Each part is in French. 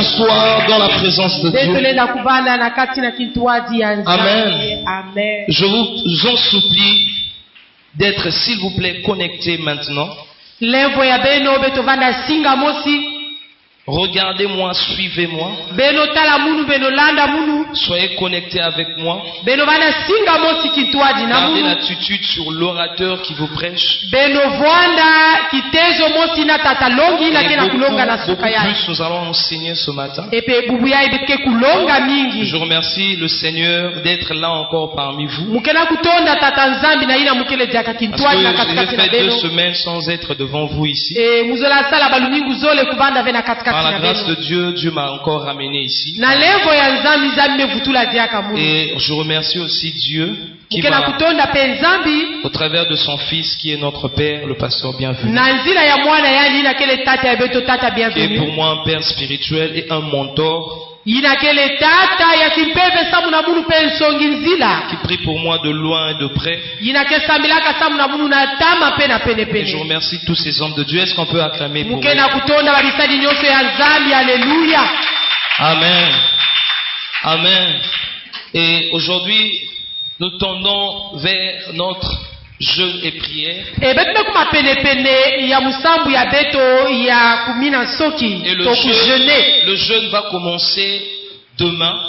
s'asseoir dans la présence de Dieu. Amen. Amen. Je vous en supplie d'être, s'il vous plaît, connectés maintenant. Regardez-moi, suivez-moi. Soyez connectés avec moi. Gardez l'attitude sur l'orateur qui vous prêche. Et beaucoup plus nous allons enseigner ce matin. Je remercie le Seigneur d'être là encore parmi vous. Parce que j'ai fait 2 semaines sans être devant vous ici. Par la grâce de Dieu, Dieu m'a encore ramené ici. Et je remercie aussi Dieu qui m'a, au travers de son Fils qui est notre Père, le pasteur bienvenu, qui est pour moi un Père spirituel et un mentor, qui prie pour moi de loin et de près. Et je remercie tous ces hommes de Dieu. Est-ce qu'on peut acclamer pour eux? Amen. Amen. Et aujourd'hui, nous tendons vers notre jeûne et prière. Et le jeûne va commencer demain,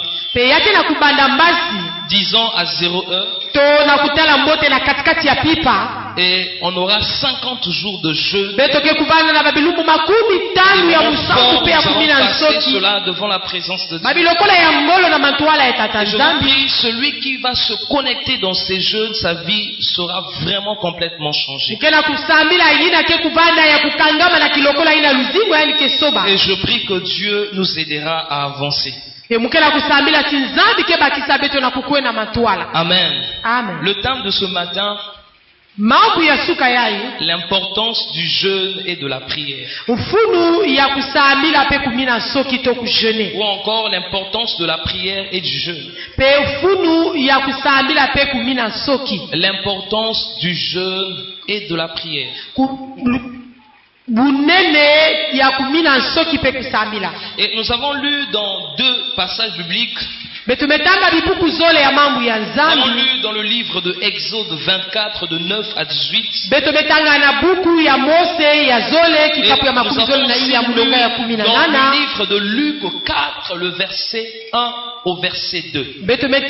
10 ans à 0 heure. Et on aura 50 jours de jeûne. Nous allons passer cela devant la présence de Dieu. Et je vous prie, celui qui va se connecter dans ces jeûnes, sa vie sera vraiment complètement changée. Et je prie que Dieu nous aidera à avancer. Amen. Le thème de ce matin, l'importance du jeûne et de la prière. Ou encore l'importance de la prière et du jeûne. L'importance du jeûne et de la prière. Et nous avons lu dans 2 passages bibliques. Nous avons lu dans le livre de Exode 24 de 9 à 18. Et nous avons lu dans le livre de Luc 4, le verset 1 au verset 2. Mais j'aimerais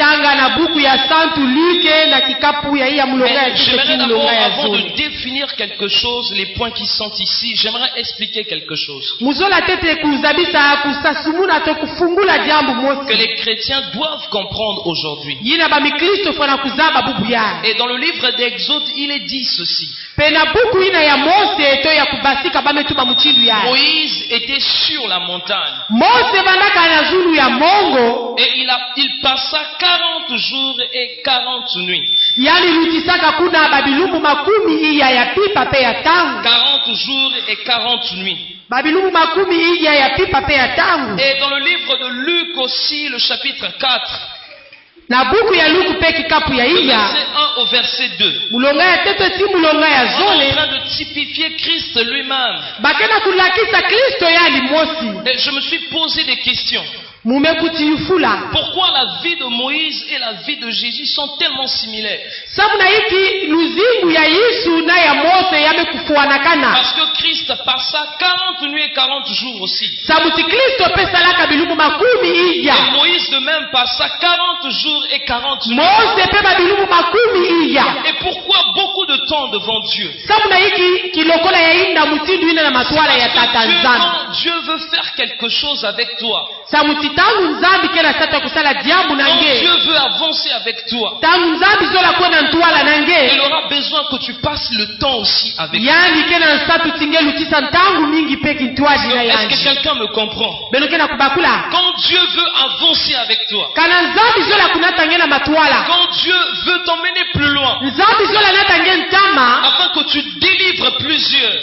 d'abord, avant de définir quelque chose, les points qui sont ici, j'aimerais expliquer quelque chose. Que les chrétiens doivent comprendre aujourd'hui. Et dans le livre d'Exode, il est dit ceci. Moïse était sur la montagne. Et il passa 40 jours et 40 nuits. 40 jours et 40 nuits. Et dans le livre de Luc aussi, le chapitre 4, le verset 1 au verset 2, on est en train de typifier Christ lui-même. Et je me suis posé des questions. Pourquoi la vie de Moïse et la vie de Jésus sont tellement similaires? Parce que Christ passa 40 nuits et 40 jours aussi. Et Moïse de même passa 40 jours et 40 nuits. Et pourquoi beaucoup de temps devant Dieu? Quand Dieu veut faire quelque chose avec toi, quand Dieu veut avancer avec toi, il aura besoin que tu passes le temps aussi avec lui. Est-ce que quelqu'un me comprend? Quand Dieu veut avancer avec toi, quand Dieu veut t'emmener plus loin, afin que tu délivres plusieurs,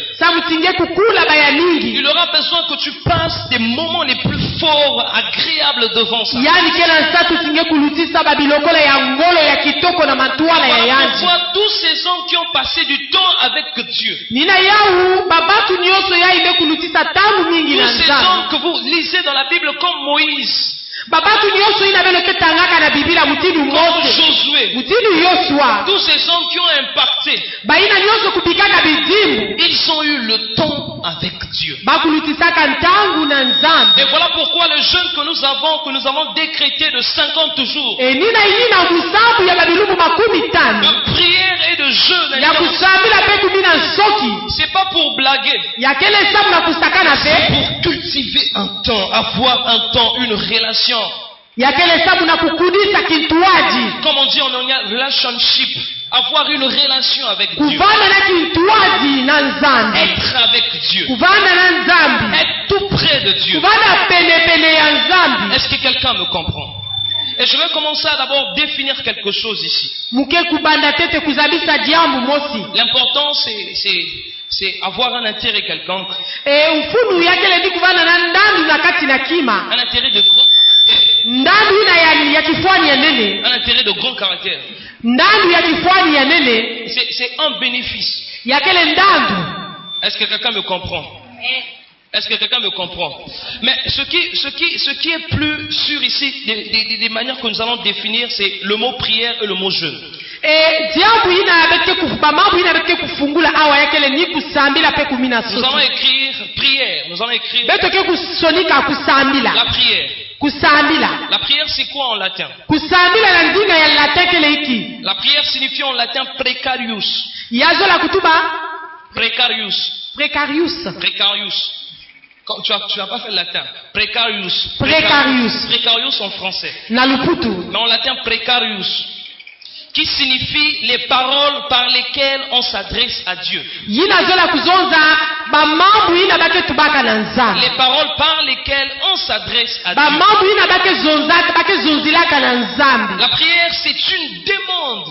il aura besoin que tu passes des moments les plus forts fort, agréable devant ça. Yani kela nsatu tinge kulutisa babilokolo ya ngolo ya kitoko na matuala ya yanji. Pourquoi tous ces hommes qui ont passé du temps avec Dieu, nina yahu babatu nyoso ya ime kulutisa tangu mingi na tous ces hommes que vous lisez dans la Bible comme Moïse, babatu nyoso ina belo ketangaka na Biblia mutinu Mose, Josué, mutinu Yoshua, tous ces hommes qui ont impacté, baina nyoso kupikaka bidimu, ils ont eu le temps avec Dieu. bakulutisaka ntangu na nzambe. Et voilà pourquoi le jeûne que nous avons décrété de 50 jours nina inina musabu ya babilumu makumi tano de prière et de jeûne, ya kusambila pe kumina soki c'est pas pour blaguer, ya kele sabu na kusakana c'est pe pour cultiver un temps, avoir un temps, une relation. ya kele sabu na kukudisa kintuaji, Comme on dit en anglais, relationship, avoir une relation avec Dieu, kuvana na kintuaji na nzambi, être avec Dieu, kuvana na nzambi, être tout près de Dieu. kuvana pene ya nzambi. Est-ce que quelqu'un me comprend? Et je vais commencer à d'abord définir quelque chose ici. Muke kubanda tete kuzabisa jambo mosi. L'important c'est avoir un intérêt quelconque, Ufunu yake le kuvana na ndandu na kati na kima. un intérêt de grand caractère, Ndandu ina ya kifwani ya nene. un intérêt de grand caractère. Ndandu ya kifwani ya nene. C'est un bénéfice. Yake le ndandu. Est-ce que quelqu'un me comprend? Est-ce que quelqu'un me comprend? Mais ce qui est plus sûr ici, des manières que nous allons définir, c'est le mot prière et le mot jeûne. Jambo ina abeke kufuba mambo ina abeke kufungula awa yake le ni kusambila pe kumina soki. Nous allons écrire prière, nous allons écrire Beto ke kusonika kusambila. la prière. Kusambila. La prière c'est quoi en latin? Kusambila na ndinga ya latin kele iki. La prière signifie en latin precarius. Yazo la kutuba Precarius. precarius. Precarius. Tu as pas fait le latin. Precarius. Precarius. Precarius en français. Na luputu. Mais en latin precarius, qui signifie les paroles par lesquelles on s'adresse à Dieu. Yina zola kuzonza ba mambo ina bake tubaka na nzambe. Les paroles par lesquelles on s'adresse à Ba Dieu. mambo ina bake zonza bake zonzilaka na nzambe. La prière c'est une demande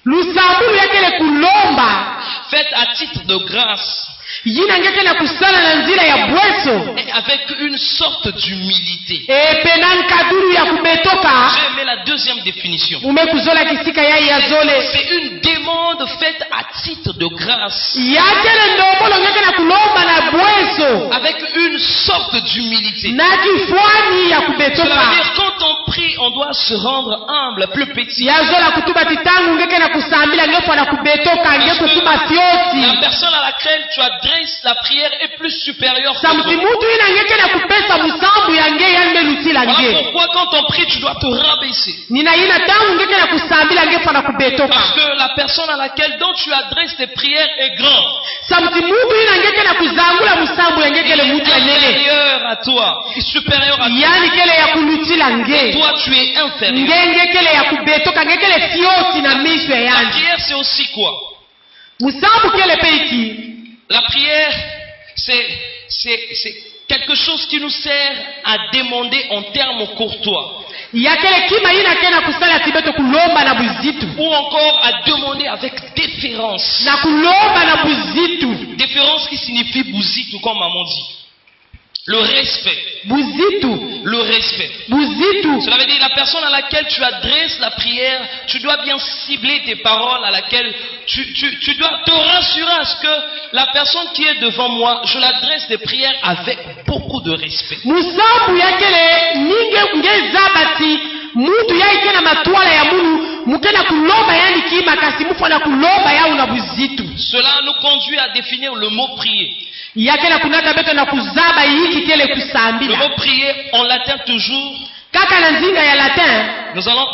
Lusambu yake le kulomba. faite à titre de grâce Yina ngeke na kusala na nzira ya bweso. et avec une sorte d'humilité. Penan kaduru ya kubetoka. J'ai aimé la deuxième définition. Umekuzola kisika ya zole. C'est une demande faite à titre de grâce Yake le ndomolo ngeke na kulomba na bweso. avec une sorte d'humilité. Na kifwani ya Cela veut kubetoka. dire quand on prie, on doit se rendre humble, plus petit. Yazola kutuba titangu ngeke na kusambila ngepo na kubetoka ngepo kutuba La fiosi. personne à laquelle tu adresses la prière est plus supérieure que Samti toi. mutu ina ngeke na kupesa musambu yange yande lutila Voilà nge. pourquoi quand on prie, tu dois te rabaisser. Nina ina tangu ngeke na kusambila ngepo na kubetoka. Parce que la personne à laquelle dont tu adresses tes prières est grande. Samti mutu ina ngeke na kuzangula musambu ya ngeke le mutu ya nene. Inférieur à toi. Il est supérieur à toi. Yani kele ya kulutila nge. Toi, tu es inférieur. Ngenge kele ya kubetoka ngeke le fiosi na misho ya La yanje. prière, c'est aussi quoi? Musambu kele peiki. La prière, c'est quelque chose qui nous sert à demander en termes courtois. Yakele kima ina kena kusala tibeto kulomba na buzitu. Ou encore à demander avec déférence. Na kulomba na buzitu. Déférence qui signifie bouzitu, comme maman dit. Le respect. Buzitu. Le respect. Buzitu. Cela veut dire la personne à laquelle tu adresses la prière, tu dois bien cibler tes paroles à laquelle tu dois te rassurer à ce que la personne qui est devant moi, je l'adresse des prières avec beaucoup de respect. Musambu yakele ninge ngezabati mutu yaike na matwala ya munu mukena kulomba yani kima kasi mufu na kulomba ya una buzitu. Cela nous conduit à définir le mot prier. Yakela kunata beto na kuzaba hiki kele Le kusambila. mot prier en latin toujours, Kaka na nzinga ya latin nous allons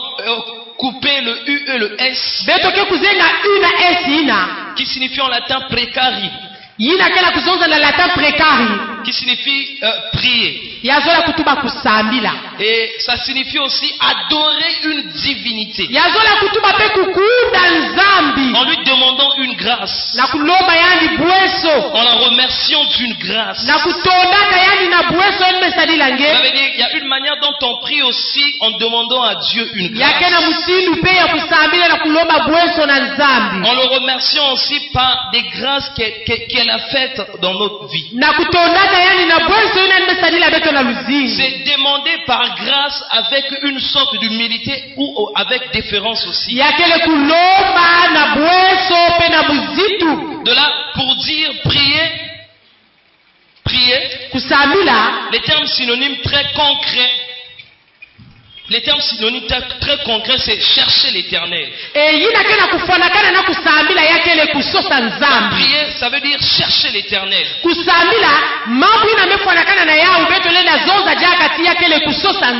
couper le U et le S beto ke kuzenga una s ina qui signifie en latin precari, yina kela kuzonza na latin precari qui signifie prier. yazola kutuba kusambila. Et ça signifie aussi adorer une divinité Yazola kutuba pe kukunda nzambi en lui demandant une grâce, na kulomba yani bweso en la remerciant d'une grâce. na kutondaka yani na bweso ene sadila Ça nge. veut dire il y a une manière dont on prie aussi en demandant à Dieu une grâce. En le remerciant aussi par des grâces qu'elle a faites dans notre vie. C'est demander par grâce avec une sorte d'humilité ou avec déférence aussi. De là, pour dire prier, les termes synonymes très concrets. Les termes synonymes très concrets, c'est chercher l'éternel. Prier, ça veut dire chercher l'éternel. Et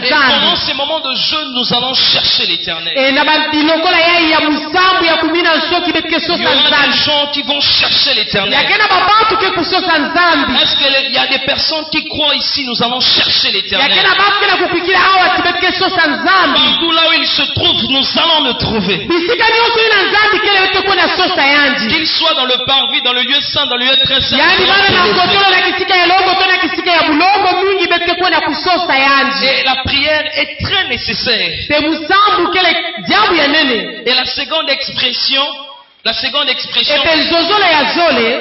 pendant ces moments de jeûne, nous allons chercher l'éternel. Il y aura des gens qui vont chercher l'éternel. Est-ce qu'il y a des personnes qui croient ici, nous allons chercher l'éternel? Partout là où il se trouve, nous allons le trouver. Qu'il soit dans le parvis, dans le lieu saint, dans le lieu très saint. Et la prière est très nécessaire. Et la seconde expression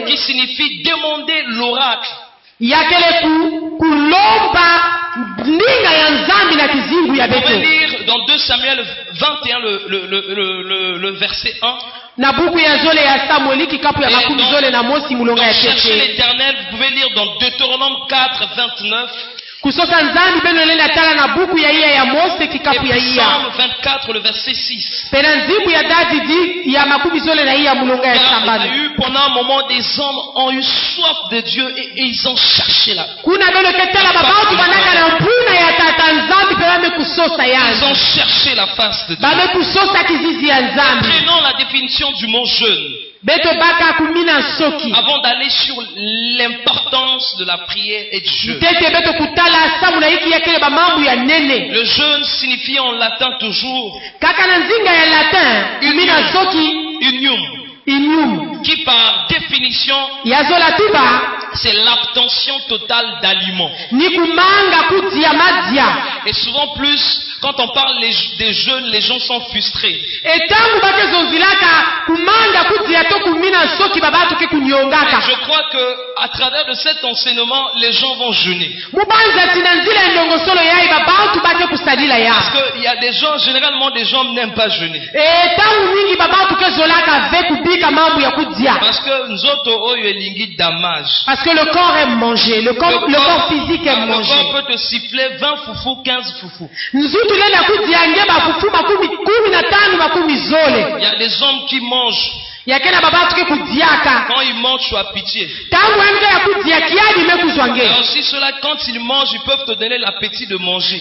qui signifie demander l'oracle. Vous pouvez lire dans 2 Samuel 21 le verset 1. Chercher l'éternel, vous pouvez lire dans Deutéronome 4 29. Et Psaume 24 le verset 6. Il y a eu pendant un moment des hommes ont eu soif de Dieu et ils ont cherché là. Ils ont cherché la face de Dieu. Prenons la définition du mot jeûne. Avant d'aller sur l'importance de la prière et du jeûne. Le jeûne signifie en latin toujours unium, qui par définition c'est l'abstention totale d'aliments. Et souvent plus, quand on parle des jeunes, les gens sont frustrés. Et je crois que à travers de cet enseignement, les gens vont jeûner. Parce qu'il y a des gens, généralement des gens n'aiment pas jeûner. Parce que nous autres, parce que le corps aime manger, le corps physique aime manger. Le corps peut te siffler 20 foufous, 15 foufous. Il y a des hommes qui mangent. Quand ils mangent, tu as pitié. Et aussi ceux-là, quand ils mangent, ils peuvent te donner l'appétit de manger.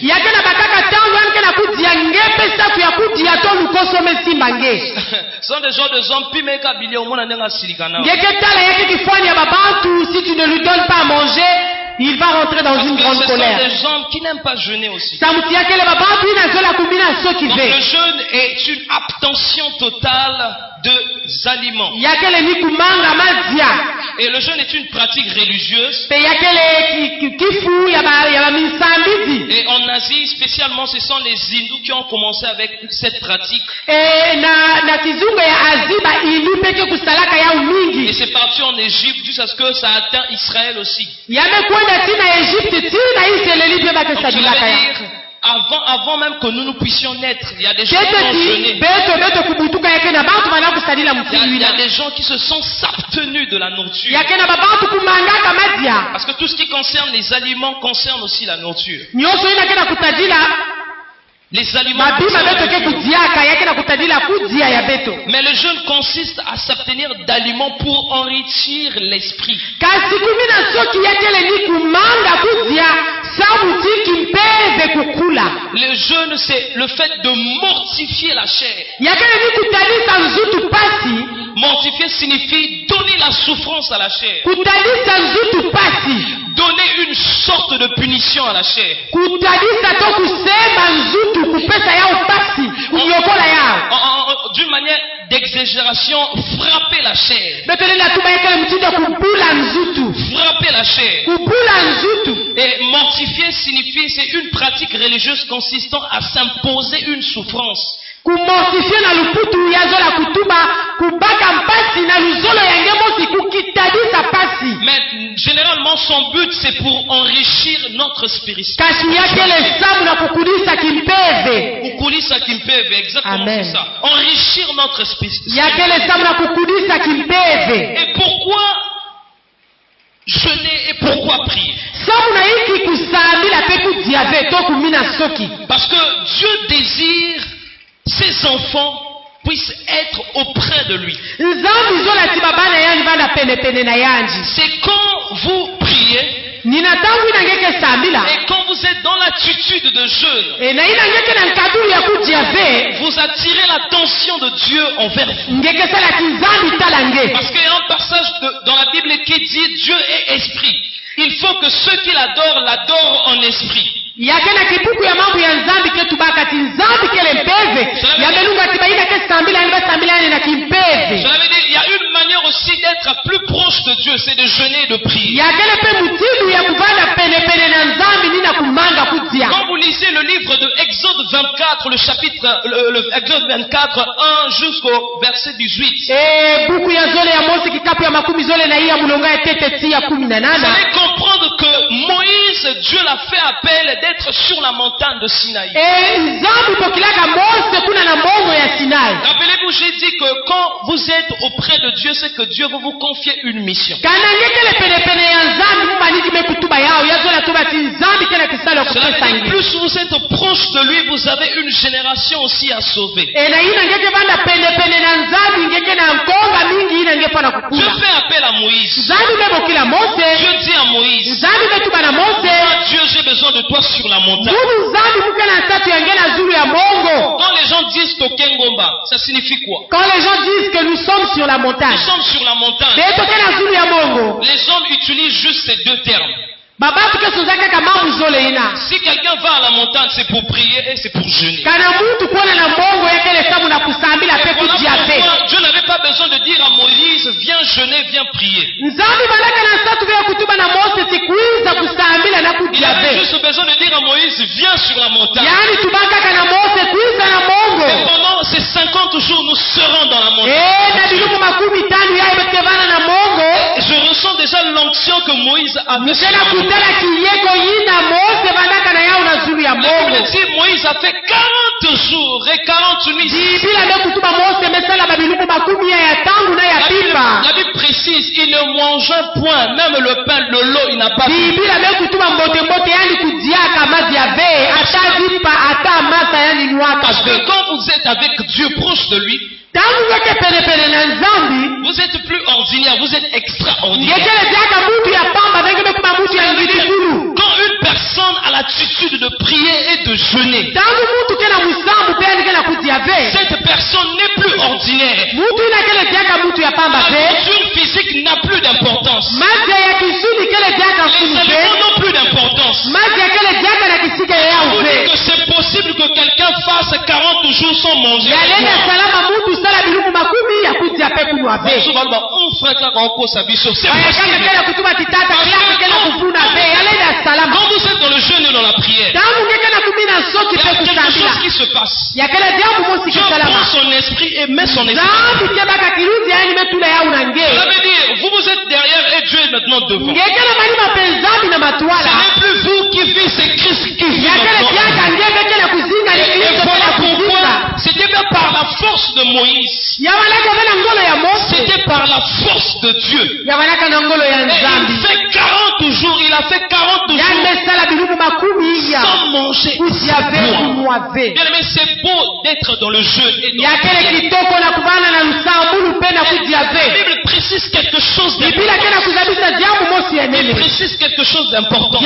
Ce sont des gens de hommes si tu ne lui donnes pas à manger, il va rentrer dans une grande colère. Ce sont des gens qui n'aiment pas jeûner aussi. Donc le jeûne est une abstention totale de aliments. Et le jeûne est une pratique religieuse. Et en Asie, spécialement, ce sont les hindous qui ont commencé avec cette pratique. Et c'est parti en Égypte jusqu'à ce que ça atteint Israël aussi. Donc, je veux dire, avant même que nous puissions naître, il y a des gens qui ont jeûné. Il y a des gens qui se sont abstenus de la nourriture. Parce que tout ce qui concerne les aliments concerne aussi la nourriture. Les aliments. Mais le jeûne consiste à s'abstenir d'aliments pour enrichir l'esprit. Le jeûne, c'est le fait de mortifier la chair. Mortifier signifie donner la souffrance à la chair. donner une sorte de punition à la chair. D'une manière d'exagération, frapper la chair. Frapper la chair. Et mortifier signifie, c'est une pratique religieuse consistant à s'imposer une souffrance. Mais généralement son but c'est pour enrichir notre spiritualité. Exactement. Amen. Ça. Enrichir notre spiritualité. Et pourquoi jeûner et pourquoi prier? Parce que Dieu désire ses enfants puissent être auprès de lui. C'est quand vous priez et quand vous êtes dans l'attitude de jeûne, vous attirez l'attention de Dieu envers vous. Parce qu'il y a un passage dans la Bible qui dit Dieu est esprit. Il faut que ceux qui l'adorent, l'adorent en esprit. Cela veut dire il y a une manière aussi d'être plus proche de Dieu, c'est de jeûner et de prier. Quand vous lisez le livre de Exode 24, le chapitre Exode 24, 1 jusqu'au verset 18, vous allez comprendre que Moïse, Dieu l'a fait appel d'être sur la montagne de Sinaï. Rappelez-vous, j'ai dit que quand vous êtes auprès de Dieu, c'est que Dieu va vous confier une mission. Cela veut dire plus vous êtes proche de lui, vous avez une génération aussi à sauver. Dieu fait appel à Moïse. Dieu dit à Moïse, Dieu, j'ai besoin de toi sur la montagne. Quand les gens disent Tokengomba, ça signifie quoi? Quand les gens disent que nous sommes sur la montagne, nous sommes sur la montagne. Les hommes utilisent juste ces deux termes. Si quelqu'un va à la montagne, c'est pour prier et c'est pour jeûner. Dieu n'avait pas besoin de dire à Moïse, viens jeûner, viens prier. Il avait juste besoin de dire à Moïse, viens sur la montagne. Et pendant ces 50 jours, nous serons dans la montagne. Je ressens déjà l'onction que Moïse a mis sur la montagne. La Bible dit Moïse a fait 40 jours et 40 nuits. La Bible précise, il ne mangea point, même le pain, le lot, il n'a pas pris. Parce que quand vous êtes avec Dieu proche de lui, vous êtes plus ordinaire, vous êtes extraordinaire. Quand une personne a l'attitude de prier et de jeûner, cette personne n'est plus ordinaire. La posture physique n'a plus d'importance. Les aliments n'ont plus d'importance. Vous dites que c'est possible que quelqu'un fasse 40 jours sans manger. Quand vous êtes dans le jeûne et dans la prière, il y a quelque chose qui se passe. Dieu prend son esprit et met son esprit. Ça veut dire, vous êtes derrière et Dieu est maintenant devant. Ce n'est plus vous qui vivez, c'est Christ qui vit maintenant. Et voilà pourquoi c'était pas par la force de Moïse. C'était par la force de Dieu. Et il fait 40 jours, il a fait 40 jours sans manger. Bien aimé, c'est beau d'être dans le jeûne. La Bible précise quelque chose d'important.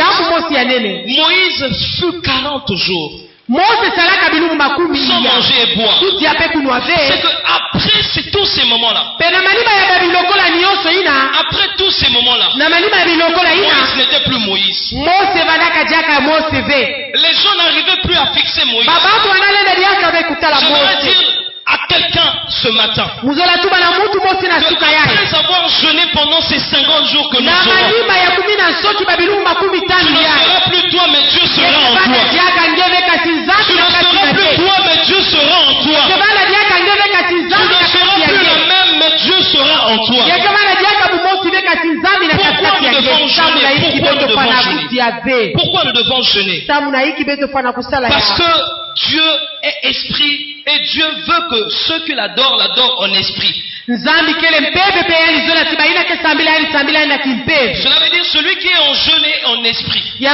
Moïse fut 40 jours sans manger et boire. C'est que après tous ces moments-là, après tous ces moments-là, Moïse n'était plus Moïse. Les gens n'arrivaient plus à fixer Moïse. J'aimerais dire à quelqu'un ce matin après avoir jeûné pendant ces 50 jours que nous aurons, tu ne seras plus toi mais Dieu sera en toi. Tu ne seras plus toi mais Dieu sera en toi. Tu ne seras plus le même mais Dieu sera en toi. Pourquoi nous devons jeûner? Parce que Dieu est esprit et Dieu veut que ceux qui l'adorent en esprit. Cela veut dire celui qui est en jeûne et en esprit. Et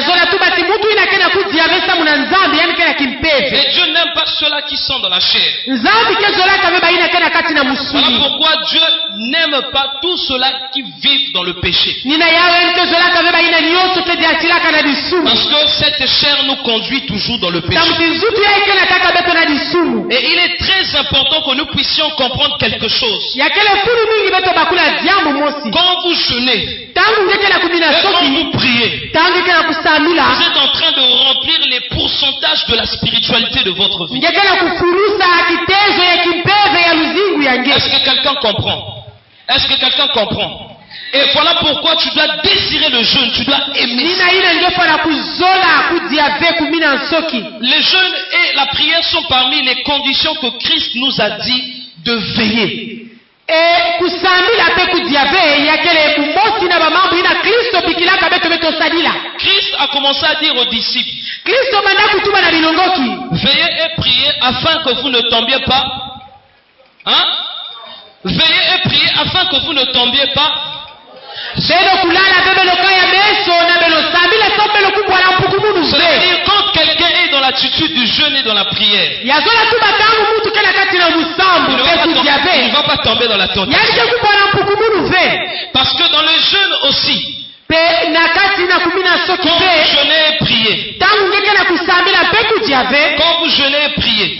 Dieu n'aime pas ceux-là qui sont dans la chair. Voilà pourquoi Dieu n'aime pas tous ceux-là qui vivent dans le péché. Parce que cette chair nous conduit toujours dans le péché. Et il est très important que nous puissions comprendre quelque chose. Quand vous jeûnez, et quand vous priez, vous êtes en train de remplir les pourcentages de la spiritualité de votre vie. Est-ce que quelqu'un comprend? Est-ce que quelqu'un comprend? Et voilà pourquoi tu dois désirer le jeûne, tu dois aimer. Les jeûnes et la prière sont parmi les conditions que Christ nous a dit de veiller. Christ a commencé à dire aux disciples, veillez et priez afin que vous ne tombiez pas. Hein? Veillez et priez afin que vous ne tombiez pas. Cela veut dire quand quelqu'un est dans l'attitude du jeûne et dans la prière, il ne va pas tomber dans la tentation. Parce que dans le jeûne aussi, quand vous jeûnez et priez,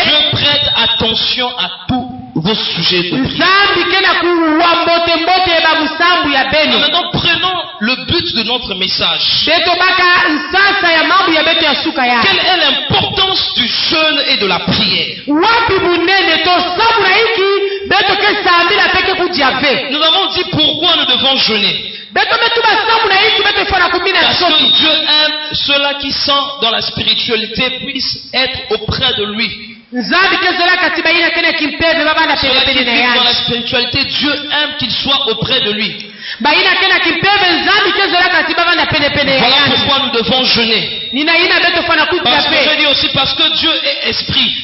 Dieu prête attention à tout vos sujets de prière. Maintenant, prenons le but de notre message. Quelle est l'importance du jeûne et de la prière? Nous avons dit pourquoi nous devons jeûner. Parce que Dieu aime ceux-là qui sont dans la spiritualité puissent être auprès de lui. Ceux-là qui vivent dans la spiritualité, Dieu aime qu'ils soient auprès de lui. Voilà pourquoi nous devons jeûner. Parce que je dis aussi parce que Dieu est esprit.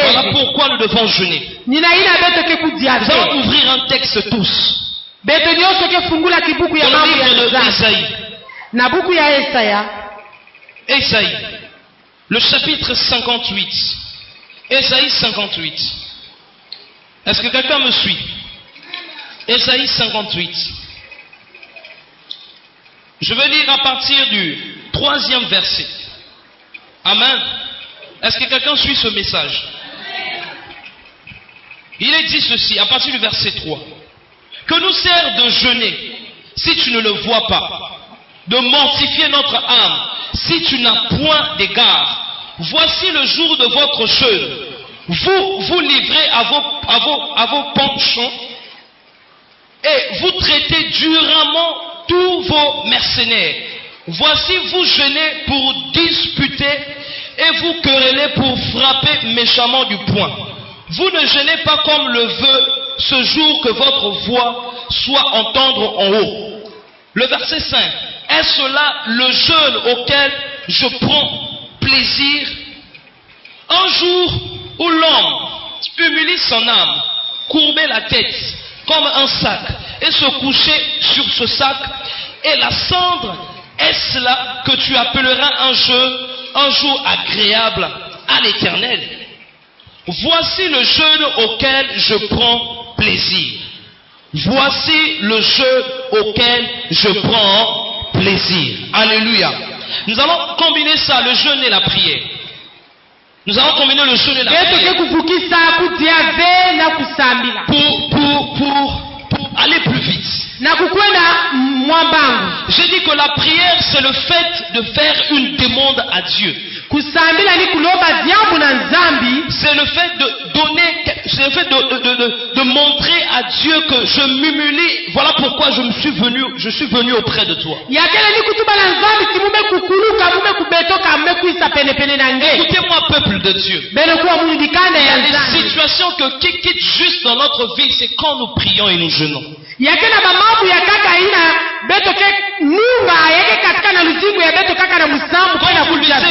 Voilà pourquoi nous devons jeûner. Nous allons ouvrir un texte tous. Dans le livre d'Ésaïe. Ésaïe, le chapitre 58. Ésaïe 58. Est-ce que quelqu'un me suit? Ésaïe 58. Je vais lire à partir du 3e verset. Amen. Est-ce que quelqu'un suit ce message? Il est dit ceci, à partir du verset 3. Que nous sert de jeûner, si tu ne le vois pas, de mortifier notre âme, si tu n'as point d'égard. Voici le jour de votre jeûne. Vous vous livrez à vos penchants et vous traitez durement tous vos mercenaires. Voici vous jeûnez pour disputer et vous querellez pour frapper méchamment du poing. Vous ne jeûnez pas comme le veut ce jour que votre voix soit entendre en haut. Le verset 5. Est-ce là le jeûne auquel je prends plaisir? Un jour où l'homme humilie son âme, courber la tête comme un sac et se coucher sur ce sac et la cendre, est-ce là que tu appelleras un jour agréable à l'Éternel? Voici le jeûne auquel je prends plaisir. Voici le jeu auquel je prends plaisir. Alléluia. Nous allons combiner ça, le jeûne et la prière. Nous allons combiner le jeûne et la prière. Pour aller plus vite. J'ai dit que la prière, c'est le fait de faire une demande à Dieu. C'est le fait de donner, c'est le fait de montrer à Dieu que je m'humilie. Voilà pourquoi je suis venu auprès de toi. Écoutez-moi, peuple de Dieu. Il y a des situations qui quittent juste dans notre vie, c'est quand nous prions et nous jeûnons. C'est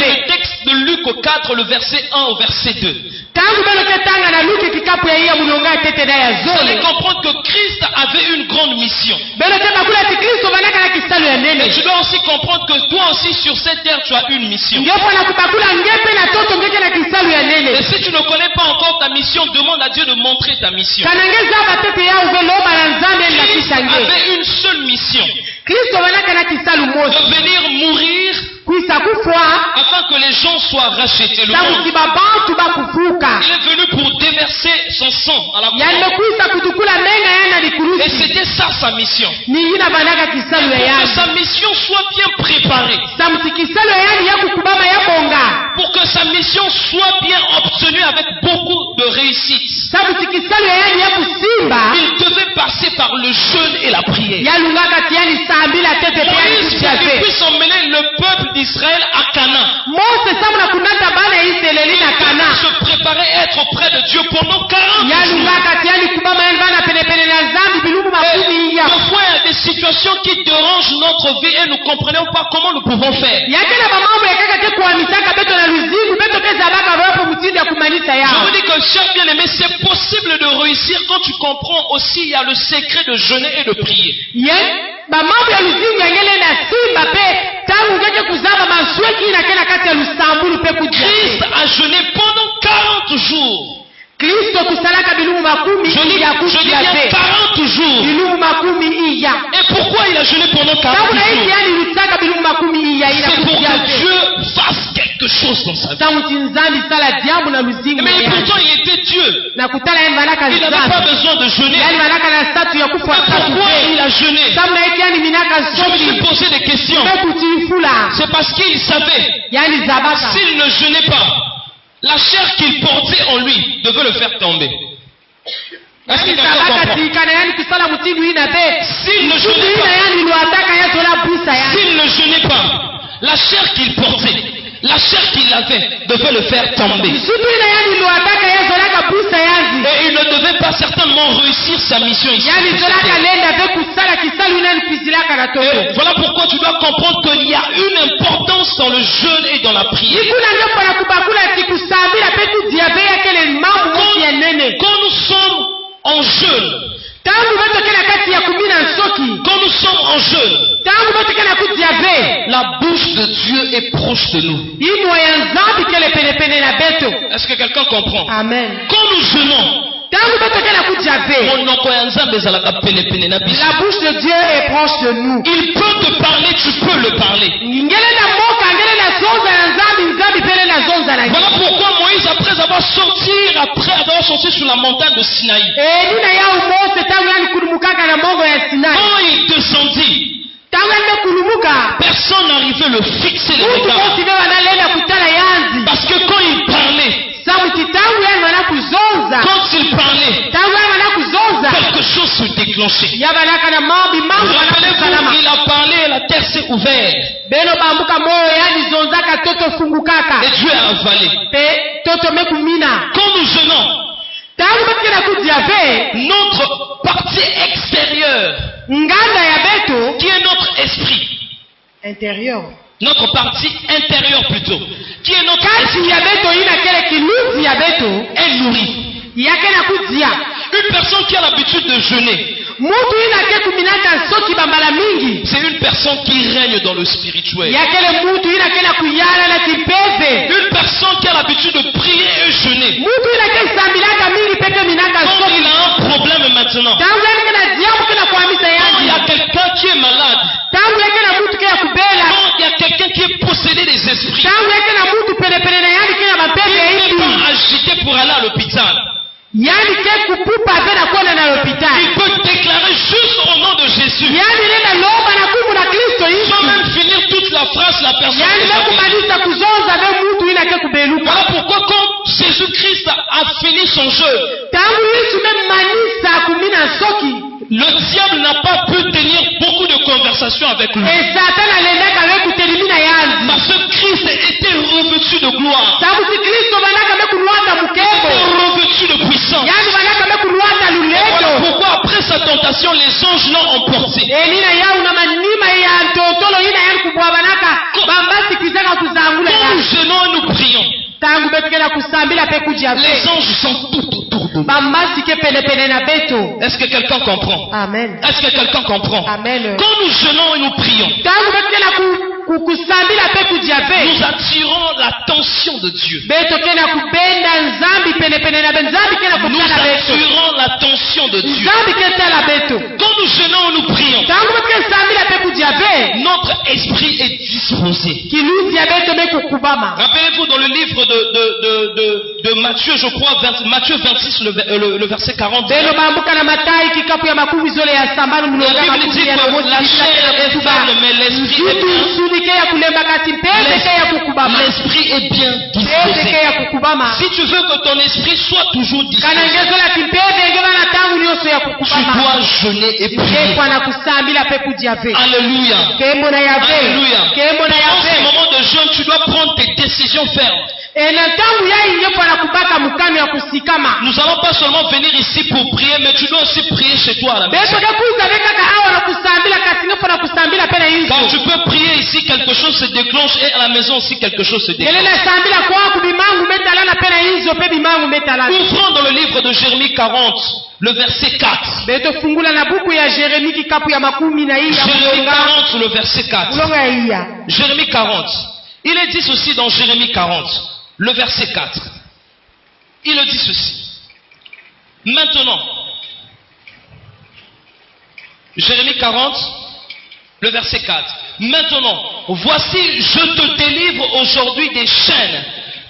le texte de Luc au 4, le verset 1 au verset 2. Vous allez comprendre que Christ avait une grande mission. Et tu dois aussi comprendre que toi aussi sur cette terre tu as une mission. Et si tu ne connais pas encore ta mission, demande à Dieu de montrer ta mission. Christ avait une seule mission. De venir mourir afin que les gens soient rachetés. Il est venu pour déverser son sang à la croix. Et c'était ça sa mission. Pour que sa mission soit bien préparée. Pour que sa mission soit bien obtenue avec beaucoup de réussite. Il devait passer par le jeûne et la prière. Moïse, pour qu'il puisse emmener le peuple d'Israël à Canaan. Il se préparait à être auprès de Dieu pendant 40 jours. Parfois, il y a des situations qui dérangent notre vie et nous ne comprenons pas comment nous pouvons faire. Je vous dis que, cher bien-aimé, c'est possible de réussir quand tu comprends aussi il y a le secret de jeûner et de prier. Christ a jeûné pendant 40 jours. Je dis bien 40 jours. Et pourquoi il a jeûné pendant 40 jours? C'est pour que Dieu fasse quelque chose dans sa vie. Mais pourtant il était Dieu. Il n'avait pas besoin de jeûner. Mais pourquoi il a jeûné? Je me suis posé des questions. C'est parce qu'il savait s'il ne jeûnait pas, la chair qu'il portait en lui devait le faire tomber. Est-ce que quelqu'un comprend? S'il ne jeûnait pas, la chair qu'il portait, la chair qu'il avait devait le faire tomber. Et il ne devait pas certainement réussir sa mission ici. Et voilà pourquoi tu dois comprendre qu'il y a une importance dans le jeûne et dans la prière. Quand nous sommes en jeûne, quand nous sommes en jeûne, la bouche de Dieu est proche de nous. Est-ce que quelqu'un comprend? Amen. Quand nous jeûnons, la bouche de Dieu est proche de nous. Il peut te parler, tu peux le parler. Voilà pourquoi Moïse, après avoir sorti sur la montagne de Sinaï, quand il descendit, personne n'arrivait le fixer les regards. Parce que quand il parlait, quelque chose se déclenchait. Rappelez-vous, il a parlé et la terre s'est ouverte. Et Dieu a avalé. Quand nous jeûnons, notre partie extérieure, qui est notre esprit, intérieur, notre partie intérieure plutôt, qui est notre esprit, est nourrie. Une personne qui a l'habitude de jeûner, c'est une personne personne qui règne dans le spirituel. Une personne qui a l'habitude de prier et jeûner. Quand il a un problème maintenant, quand il y a quelqu'un qui est malade, quand il y a quelqu'un qui est possédé des esprits, il n'est pas agité pour aller à l'hôpital. Il peut déclarer juste au nom de Jésus. Sans même finir toute la phrase, la personne. Voilà pourquoi quand Jésus-Christ a fini son jeu, le diable n'a pas pu tenir beaucoup de conversations avec lui. Parce que Christ était revêtu de gloire. Il était revêtu de puissance. Voilà pourquoi après sa tentation, les anges l'ont emporté. Quand nous jeûnons et nous prions, les anges sont tout autour de nous. Est-ce que quelqu'un comprend? Amen. Est-ce que quelqu'un comprend? Amen. Quand nous jeûnons et nous prions, nous attirons l'attention de Dieu. Nous attirons l'attention de Dieu. Quand nous jeûnons et nous prions, notre esprit est disposé. Rappelez-vous dans le livre de Matthieu, je crois, Matthieu 26, le verset 40. La Bible dit que la chair est faible, mais l'esprit est bien. L'esprit est bien disposé. Si tu veux que ton esprit soit toujours disposé, tu dois jeûner et prier. Alléluia. Alléluia. Dans ces moments de jeûne, tu dois prendre tes décisions fermes. Nous n'allons pas seulement venir ici pour prier, mais tu dois aussi prier chez toi à la maison. Quand tu peux prier ici, quelque chose se déclenche, et à la maison aussi quelque chose se déclenche. Ouvrons dans le livre de Jérémie 40, le verset 4. Jérémie 40, le verset 4. Jérémie 40. Il est dit ceci dans Jérémie 40, le verset 4. Il dit ceci. Maintenant, Jérémie 40, le verset 4. Maintenant, voici, je te délivre aujourd'hui des chaînes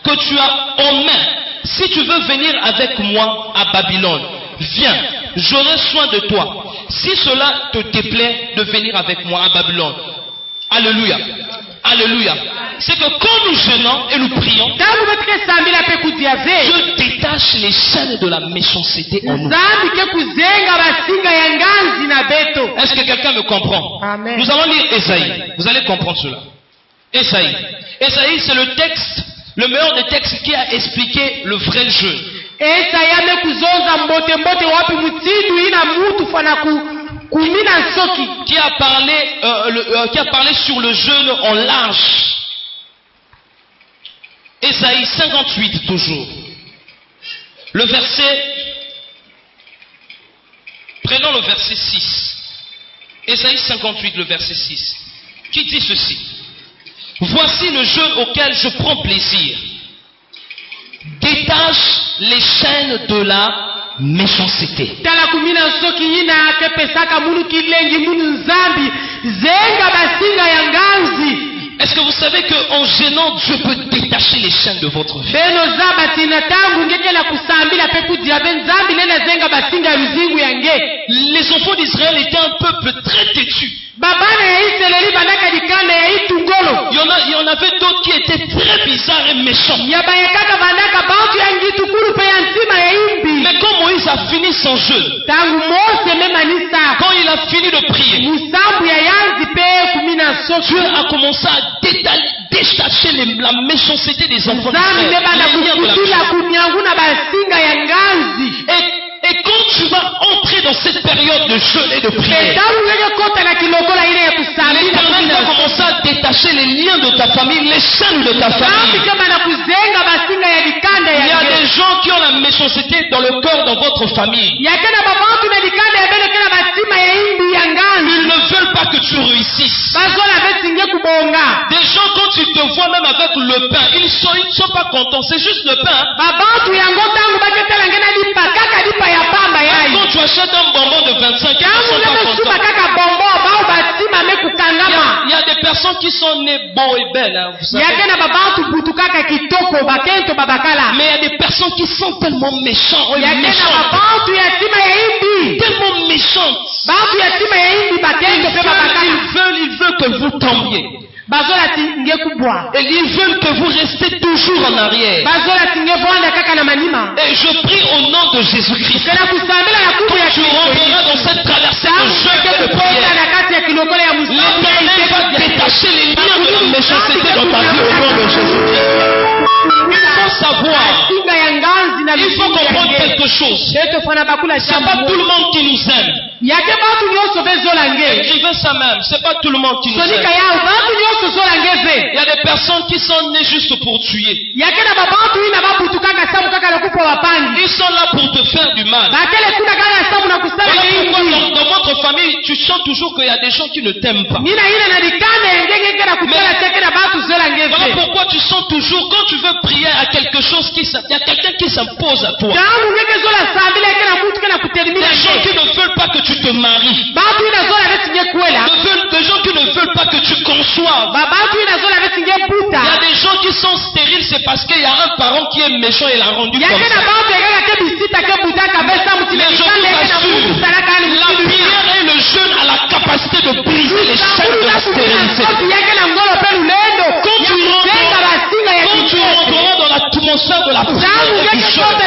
que tu as en main. Si tu veux venir avec moi à Babylone, viens, j'aurai soin de toi. Si cela te déplaît de venir avec moi à Babylone. Alléluia. Alléluia. C'est que quand nous jeûnons et nous prions, Dieu détache les chaînes de la méchanceté en nous. Est-ce que quelqu'un me comprend? Amen. Nous allons lire Ésaïe. Vous allez comprendre cela. Ésaïe. Ésaïe, c'est le texte, le meilleur des textes qui a expliqué le vrai jeûne. Qui a parlé sur le jeûne en large. Ésaïe 58 toujours. Le verset, prenons le verset 6. Ésaïe 58, le verset 6. Qui dit ceci? Voici le jeûne auquel je prends plaisir. Détache les chaînes de la méchanceté. Est-ce que vous savez qu'en gênant, Dieu peut détacher les chaînes de votre vie? Les enfants d'Israël étaient un peuple très têtu. Il y en avait d'autres qui étaient très bizarres et méchants. Mais quand Moïse a fini son jeûne, quand il a fini de prier, Dieu a commencé à détacher la méchanceté des enfants d'Israël. Et quand tu vas entrer dans cette période de jeûne et de prière, l'Éternel va commencer à détacher les liens de ta famille, les chaînes de ta famille. Il y a des gens qui ont la méchanceté dans le cœur dans votre famille. Ils ne veulent pas que tu réussisses. Des gens, quand ils te voient même avec le pain, ils ne sont pas contents. C'est juste le pain. Quand tu achètes un bonbon de 25, ils ne sont pas contents. Il y a des personnes qui sont nées beaux et belles. Hein, vous savez. Mais il y a des personnes qui sont tellement méchantes. Tellement méchantes. Ils veulent que vous tombiez. Et ils veulent que vous restez toujours en arrière. Et je prie au nom de Jésus-Christ. Quand tu rentreras dans cette traversée de jeûne de prière, l'Éternel va détacher les liens de la méchanceté dans ta vie au nom de Jésus-Christ. Il faut savoir, il faut comprendre quelque chose. C'est pas tout le monde qui nous aime. Écrivez ça même, c'est pas tout le monde qui nous aime. Il y a des personnes qui sont nées juste pour tuer. Ils sont là pour te faire du mal. Voilà pourquoi dans votre famille, tu sens toujours qu'il y a des gens qui ne t'aiment pas. Voilà pourquoi tu sens toujours, quand tu veux prier à quelque chose, il y a quelqu'un qui s'impose à toi. Des gens qui ne veulent pas que tu te maries. Des gens qui ne veulent pas que tu conçoives. Il y a des gens qui sont stériles, c'est parce qu'il y a un parent qui est méchant et l'a rendu comme ça. Mais je vous assure, la prière et le jeûne a la capacité de briser les chaînes de la stérilité. Quand tu rentreras dans l'atmosphère de la prière et du jeûne,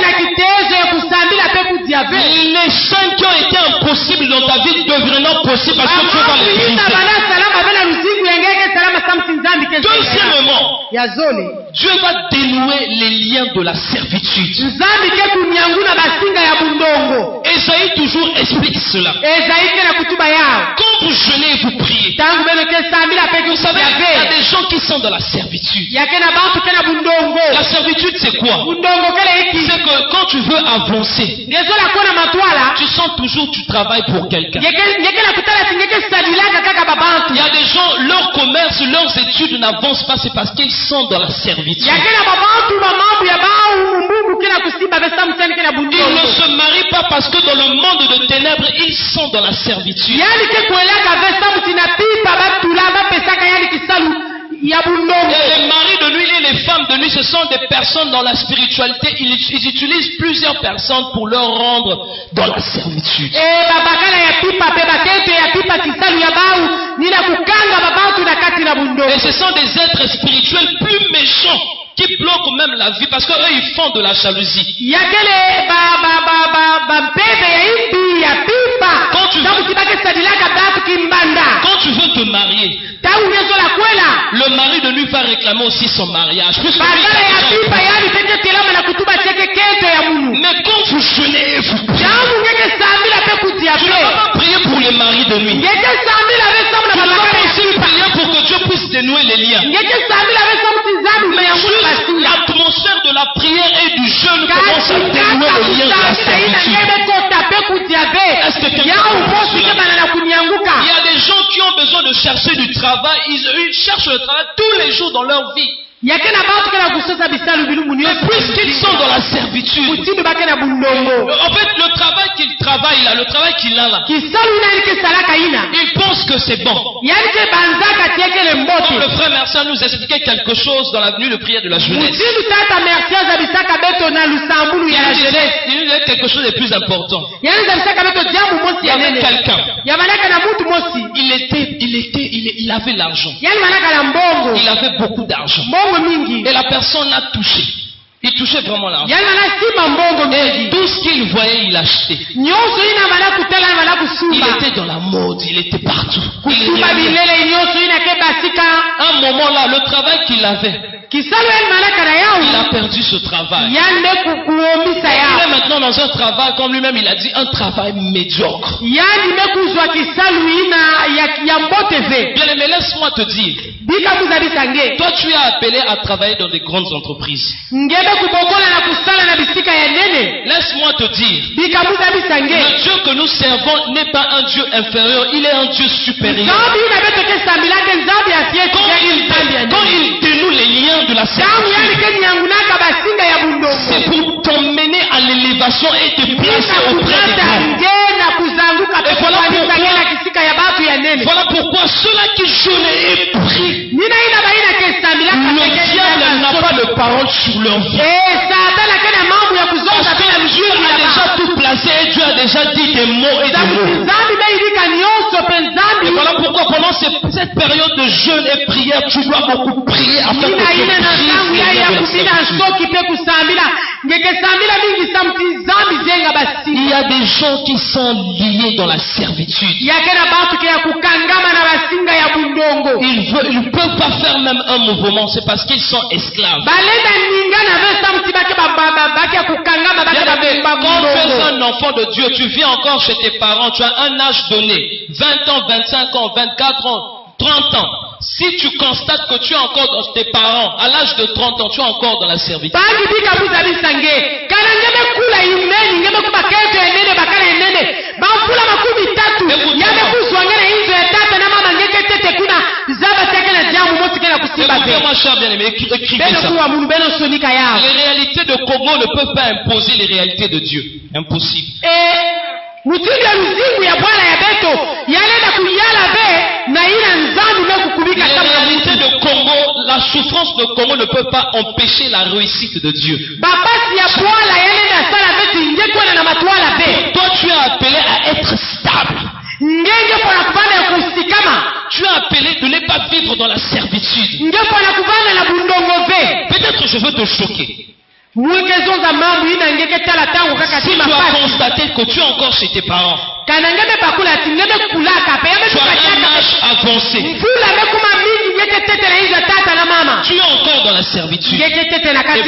les chaînes qui ont été impossibles dans ta vie deviendront possibles parce que tu vas les briser. Deuxièmement, Dieu va dénouer les liens de la servitude. Esaïe toujours explique cela. Quand vous jeûnez et vous priez, vous savez, il y a des gens qui sont dans la servitude. La servitude, c'est quoi? C'est que quand tu veux avancer, tu sens toujours que tu travailles pour quelqu'un. Il y a des gens, leur commerce, leurs études n'avancent pas, c'est parce qu'ils sont dans la servitude. Ils ne se marient pas parce que dans le monde de ténèbres, ils sont dans la servitude. Et les maris de nuit et les femmes de nuit, ce sont des personnes dans la spiritualité. Ils utilisent plusieurs personnes pour leur rendre dans la servitude. Et ce sont des êtres spirituels plus méchants qui bloquent même la vie parce qu'eux ils font de la jalousie. Quand tu veux te marier, le mari de nuit va réclamer aussi son mariage. Mais quand vous jeûnez et vous priez, tu ne vas pas prier pour les maris de nuit. Tu ne vas pas aussi prier pour que Dieu puisse dénouer les liens. Mais juste l'atmosphère de la prière et du jeûne commence à dénouer le lien de la servitude. Est-ce que quelqu'un comprend cela? Il y a des gens qui ont besoin de chercher du travail. Ils cherchent le travail tous les jours dans leur vie. Mais puisqu'ils sont dans la servitude, en fait, le travail qu'il travaille là, le travail qu'il a là, il pense que c'est bon. Comme le frère Mercia nous expliquait quelque chose dans la nuit de prière de la jeunesse. Il nous disait quelque chose de plus important. Il y avait quelqu'un. Il avait l'argent. Il avait beaucoup d'argent. Et la personne a touché. Il touchait vraiment l'argent. Et tout ce qu'il voyait, il achetait. Il était dans la mode, il était partout. À un moment là, le travail qu'il avait, Il a perdu ce travail. Il est maintenant dans un travail, comme lui-même il a dit, un travail médiocre. Bien aimé, laisse-moi te dire. Toi, tu es appelé à travailler dans des grandes entreprises. Laisse-moi te dire. Le Dieu que nous servons n'est pas un Dieu inférieur, il est un Dieu supérieur. Quand il dénoue les liens de la servitude, c'est pour t'emmener à l'élévation et te placer auprès des grands. Et voilà pourquoi ceux-là qui jeûnent et prient, le diable n'a pas de parole sur leur vie. Parce que Dieu a déjà tout placé et Dieu a déjà dit des mots et des mots. Et voilà pourquoi pendant cette période de jeûne et prière, tu dois beaucoup prier afin que tu il y a des gens qui sont liés dans la servitude. Ils ne peuvent pas faire même un mouvement, c'est parce qu'ils sont esclaves. Quand tu es un enfant de Dieu, tu viens encore chez tes parents, tu as un âge donné, 20 ans, 25 ans, 24 ans, 30 ans. Si tu constates que tu es encore dans tes parents, à l'âge de 30 ans, tu es encore dans la servitude. Écoutez-moi, cher bien-aimé, écrivez ça. Les réalités de Congo ne peuvent pas imposer les réalités de Dieu. Impossible. Les réalités de Congo, la souffrance de Congo ne peut pas empêcher la réussite de Dieu. Toi, tu es appelé à être stable. Tu es appelé de ne pas vivre dans la servitude. Peut-être je veux te choquer. Si tu as constaté que tu es encore chez tes parents, tu as un âge avancé, tu es encore dans la servitude. Et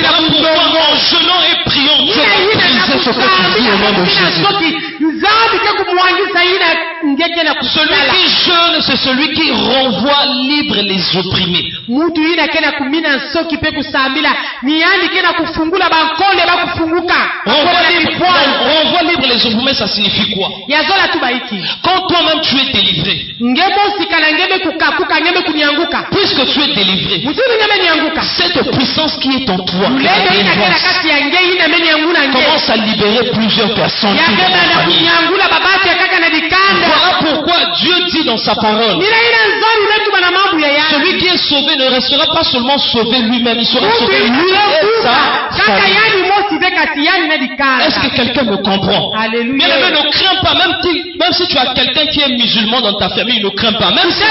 voilà pourquoi en jeûnant et priant, Dieu va briser ce que tu vis au nom de Jésus. Celui qui jeûne, c'est celui qui renvoie libre les opprimés. Renvoie libre les opprimés, ça signifie quoi? Quand toi-même tu es délivré, puisque tu es délivré, cette puissance qui est en toi, commence à libérer plusieurs personnes. Voilà pourquoi Dieu dit dans sa parole, celui qui est sauvé ne restera pas seulement sauvé lui-même, il sera sauvé lui et sa famille. Est-ce que quelqu'un me comprend? Bien aimé, ne crains pas, même si tu as quelqu'un qui est musulman dans ta famille, ne crains pas. Même si la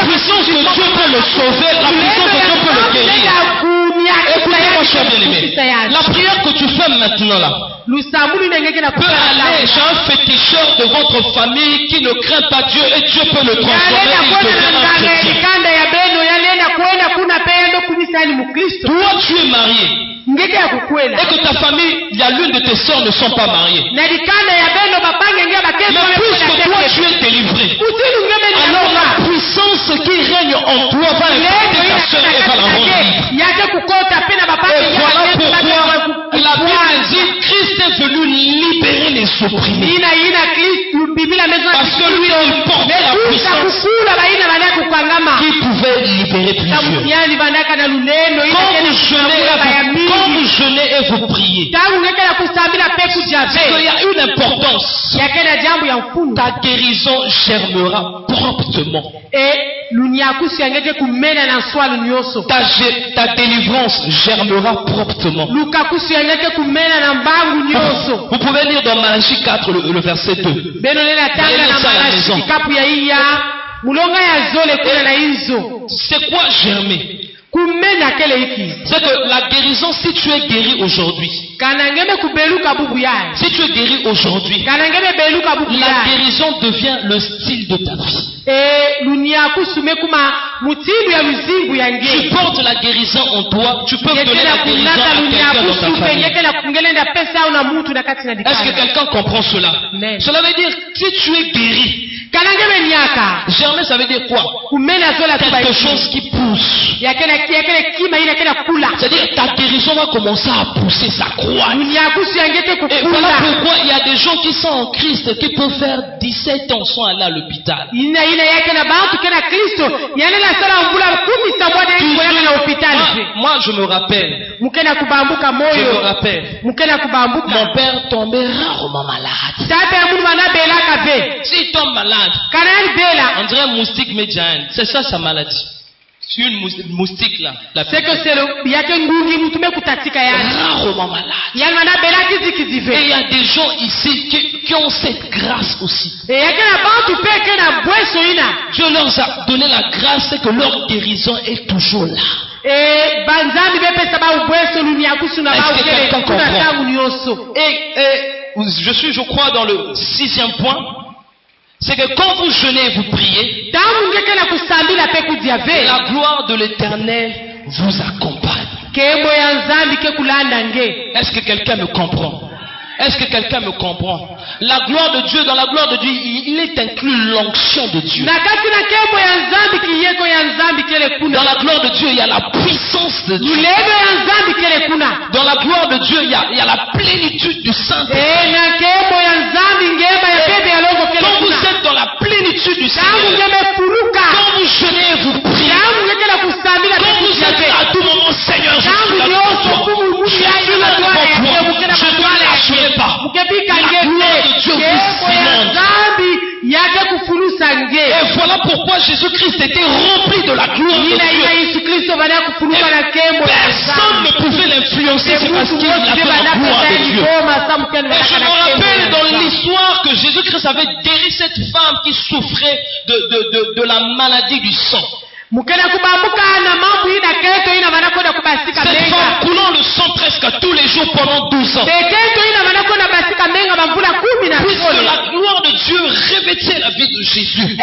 puissance de Dieu peut le sauver, la puissance de Dieu peut le guérir. Écoutez-moi, cher bien-aimé, la prière que tu fais maintenant là peut aller chez un féticheur de votre famille qui ne craint pas Dieu et Dieu peut le transformer. Toi, tu es marié. Et que ta famille, il y a l'une de tes sœurs ne sont pas mariées. Mais puisque toi tu es délivré, alors la puissance qui règne en toi va impacter ta sœur et va la rendre libre. Et voilà pourquoi la Bible dit Christ est venu libérer les opprimés. Parce que lui il portait la puissance qui pouvait libérer plusieurs. Quand vous jeûnez et vous priez, il y a une importance. Ta guérison germera promptement. Ta délivrance germera promptement. Vous pouvez lire dans Malachie 4 le verset 2. C'est quoi germer? C'est que la guérison, si tu es guéri aujourd'hui, si tu es guéri aujourd'hui, la guérison devient le style de ta vie. Tu portes la guérison en toi, tu peux donner la guérison à quelqu'un dans ta famille. Est-ce que quelqu'un comprend cela? Cela veut dire, si tu es guéri, germer, ça veut dire quoi? Quelque chose qui pousse. C'est-à-dire ta guérison va commencer à pousser, ça croît. Et voilà pourquoi il y a des gens qui sont en Christ, qui peuvent faire 17 ans sans aller à l'hôpital. Moi, je me rappelle. Mon père tombait rarement malade. S'il tombe malade, on dirait un moustique médiane. C'est ça sa maladie. C'est une moustique là. C'est que c'est rarement malade. Et il y a des gens ici qui ont cette grâce aussi. Dieu leur a donné la grâce, c'est que leur guérison est toujours là. Est-ce que quelqu'un comprend? Je crois dans le 6e point. C'est que quand vous jeûnez et vous priez, la gloire de l'Éternel vous accompagne. Est-ce que quelqu'un me comprend? Est-ce que quelqu'un me comprend? La gloire de Dieu, dans la gloire de Dieu, il est inclus l'onction de Dieu. Dans la gloire de Dieu, il y a la puissance de Dieu. Dans la gloire de Dieu, il y a la plénitude du Saint-Esprit. Quand vous êtes dans la plénitude du Seigneur, quand vous jeûnez et vous priez, quand vous êtes à tout moment, Seigneur, je suis là devant toi. Je suis là devant toi. Je ne dois l'assurer pas. La gloire de Dieu vous inonde. Et voilà pourquoi Jésus-Christ était rempli de la gloire de Dieu. Personne ne pouvait l'influencer, c'est parce qu'il avait la gloire de Dieu. Et je me rappelle dans l'histoire que Jésus-Christ avait guéri cette femme qui souffrait de la maladie du sang. Cette femme coulant le sang presque tous les jours pendant 12 ans. Puisque la gloire de Dieu revêtait la vie de Jésus.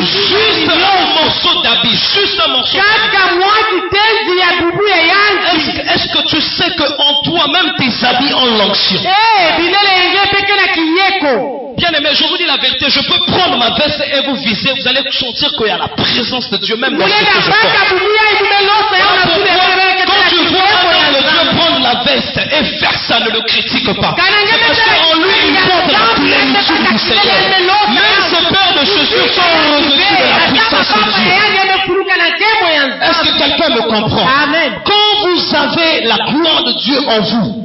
Juste un morceau d'habit, juste un morceau d'habit. Est-ce que tu sais qu'en toi, même tes habits ont l'onction? Bien aimé, je vous dis la vérité, je peux prendre ma veste et vous viser, vous allez sentir qu'il y a la présence de Dieu, même dans ce que je fais. Quand tu vois un homme de Dieu prendre la veste et faire ça, ne le critique pas. Parce qu'en lui, il porte la plénitude du Seigneur. Même ses paires de chaussures sont au-dessus de la puissance de Dieu. Est-ce que quelqu'un me comprend? Amen. Quand vous avez la gloire de Dieu en vous,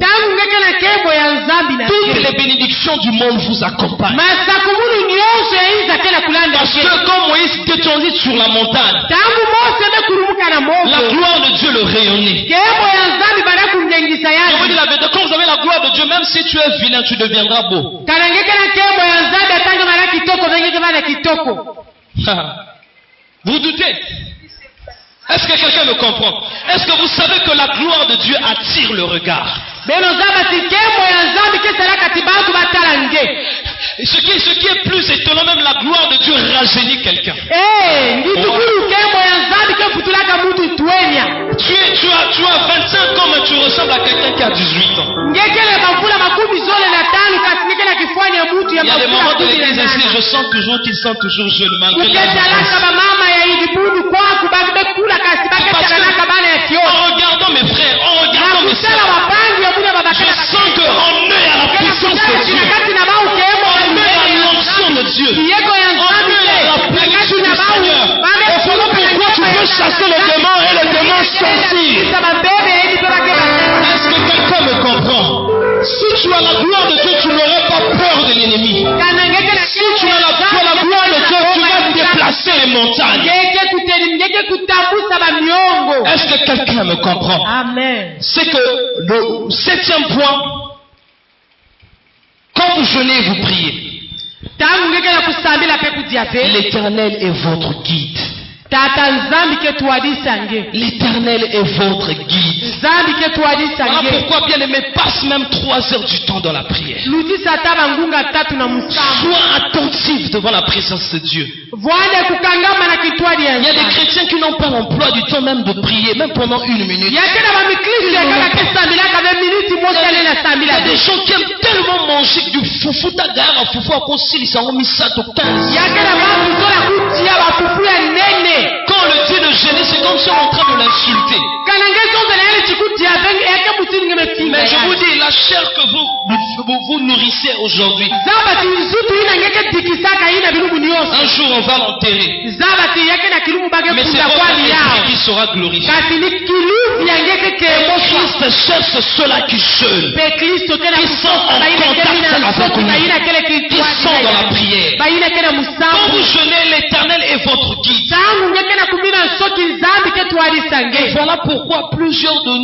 toutes les bénédictions du monde vous accompagnent. Parce que quand Moïse descendit sur la montagne, la gloire de Dieu le rayonnait. Je vous dis la vérité, quand vous avez la gloire de Dieu, même si tu es vilain, tu deviendras beau. Vous doutez? Est-ce que quelqu'un me comprend? Est-ce que vous savez que la gloire de Dieu attire le regard? Ce qui est plus étonnant, même la gloire de Dieu rajeunit quelqu'un. Tu as 25 ans, mais tu ressembles à quelqu'un qui a 18 ans. Il y a des moments de l'église ici, je sens toujours qu'ils sont toujours jeunes, malgré la en regardant mes frères, en regardant mes sœurs, je sens qu'en eux, il y a la puissance de Dieu. En eux, il y a l'onction de Dieu. En eux, il y a la plénitude du Seigneur. Et voilà pourquoi tu peux chasser les démons et les démons sortir. Est-ce que quelqu'un me comprend? Si tu as la gloire de Dieu, tu n'auras pas peur de l'ennemi. Si tu as la gloire de Dieu, tu vas déplacer les montagnes. Est-ce que quelqu'un me comprend? Amen. C'est que le 7e point, quand vous jeûnez, vous priez. L'Éternel est votre guide. L'Éternel est votre guide. Voilà pourquoi, bien aimé, passe même 3 heures du temps dans la prière. Sois attentif devant la présence de Dieu. Il y a des chrétiens qui n'ont pas l'emploi du temps même de prier, même pendant 1 minute. Il y a des gens qui aiment tellement manger du foufou tagara, foufou à cause ils s'en ont mis ça au 15. Quand on le dit de gêner, c'est comme si on est en train de l'insulter. Mais je vous dis, la chair que vous nourrissez aujourd'hui, un jour on va l'enterrer. Mais c'est votre esprit qui sera glorifié. Christ cherche ceux-là qui jeûnent, qui sont en contact avec lui, qui sont dans la prière. Quand vous jeûnez, l'Éternel est votre guide. Et voilà pourquoi plusieurs de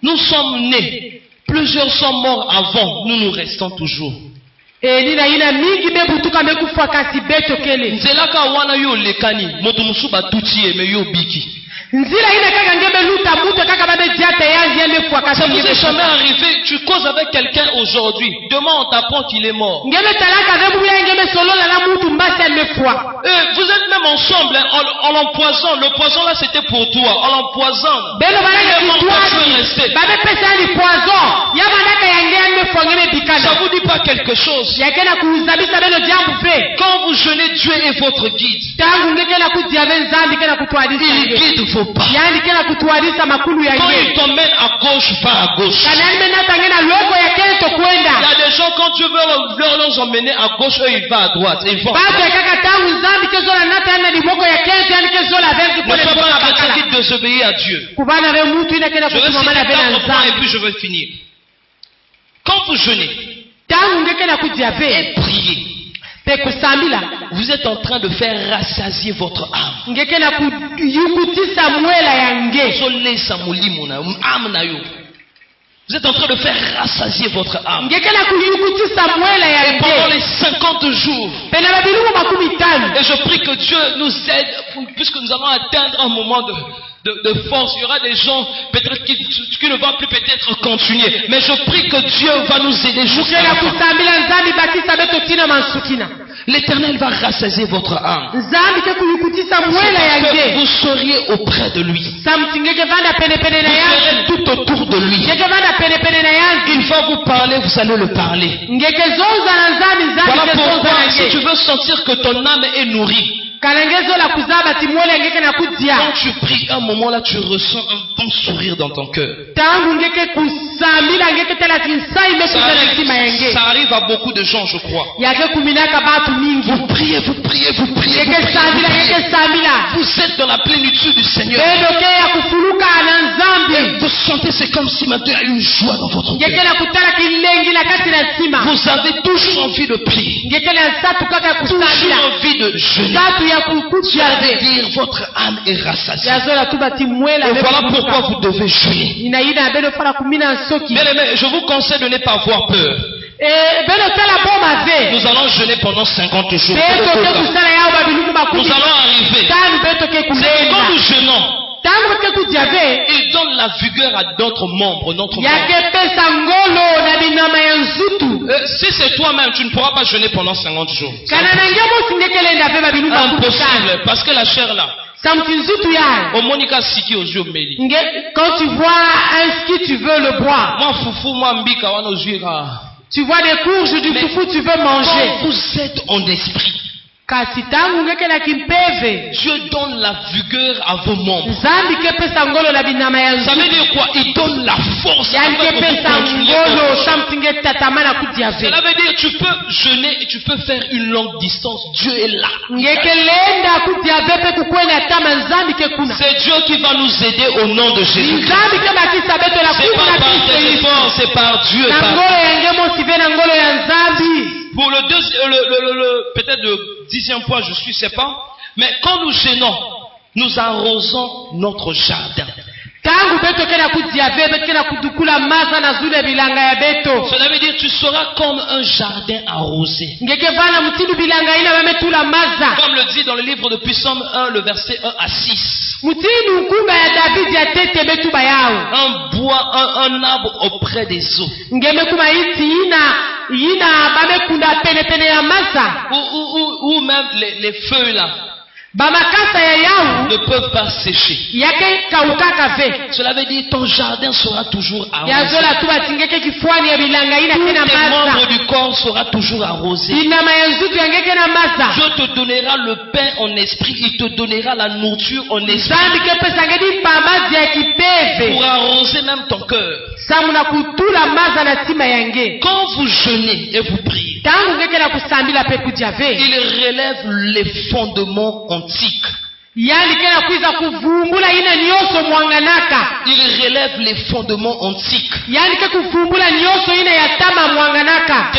nous sommes nés. Plusieurs sont morts avant, nous restons toujours. Nzelaka wana yo lekani, moto musuba tutie me yo biki. Ça vous est jamais arrivé, tu causes avec quelqu'un aujourd'hui, demain on t'apprend qu'il est mort. Vous êtes même ensemble, hein, on l'empoisonne. Le poison là c'était pour toi, on l'empoisonne. Ça vous dit pas quelque chose? Quand vous jeûnez, Dieu est votre guide. Il guide vos pas. Quand il t'emmène à gauche, va à gauche. Il y a des gens, quand Dieu veut leur emmener à gauche, eux ils vont à droite. Ils vont. Ne sois pas quelqu'un qui désobéit à Dieu. Je vais citer 4 points et puis je vais finir. Quand vous jeûnez et priez, vous êtes en train de faire rassasier votre âme. Vous êtes en train de faire rassasier votre âme. Et pendant les 50 jours, et je prie que Dieu nous aide, puisque nous allons atteindre un moment de force. Il y aura des gens peut-être qui ne vont plus peut-être continuer, mais je prie que Dieu va nous aider jusqu'à la fin. L'Éternel va rassasier votre âme. Vous seriez auprès de lui. Vous serez tout autour de lui. Il va vous parler, vous allez le parler. Voilà pourquoi, si tu veux sentir que ton âme est nourrie, quand tu pries, un moment là, tu ressens un bon sourire dans ton cœur. Ça arrive à beaucoup de gens, je crois. Vous priez. Vous êtes dans la plénitude du Seigneur. Et vous sentez, c'est comme si maintenant il y a une joie dans votre cœur. Vous avez toujours envie de prier. Toujours envie de jeûner. Tu allez dire, votre âme est rassasiée. Et voilà pourquoi vous devez jeûner. Bien aimé, je vous conseille de ne pas avoir peur. Nous allons jeûner pendant 50 jours. Nous allons arriver. C'est quand nous jeûnons, il donne la vigueur à d'autres membres, notre corps. Si c'est toi-même, tu ne pourras pas jeûner pendant 50 jours. Impossible, parce que la chair là. Quand tu vois un ski, tu veux le boire. Tu vois des courges du foufou, tu veux manger. Quand vous êtes en esprit, Dieu donne la vigueur à vos membres. Ça veut dire quoi? Il donne la force. Cela veut dire tu peux jeûner et tu peux faire une longue distance. Dieu est là. C'est Dieu qui va nous aider au nom de Jésus. C'est pas par tes efforts, c'est par Dieu. Pour peut-être le 10e point, je suis, sais pas. Mais quand nous jeûnons, nous arrosons notre jardin. Cela veut dire tu seras comme un jardin arrosé. Comme le dit dans le livre de Psaume 1, le verset 1 à 6. Un bois, un arbre auprès des eaux. Ou même les feuilles là ne peuvent pas sécher. Cela veut dire ton jardin sera toujours arrosé. Tous les membres du corps sera toujours arrosé. Dieu te donnera le pain en esprit. Il te donnera la nourriture en esprit pour arroser même ton cœur. Quand vous jeûnez et vous priez, il relève les fondements antiques. Il relève les fondements antiques. Des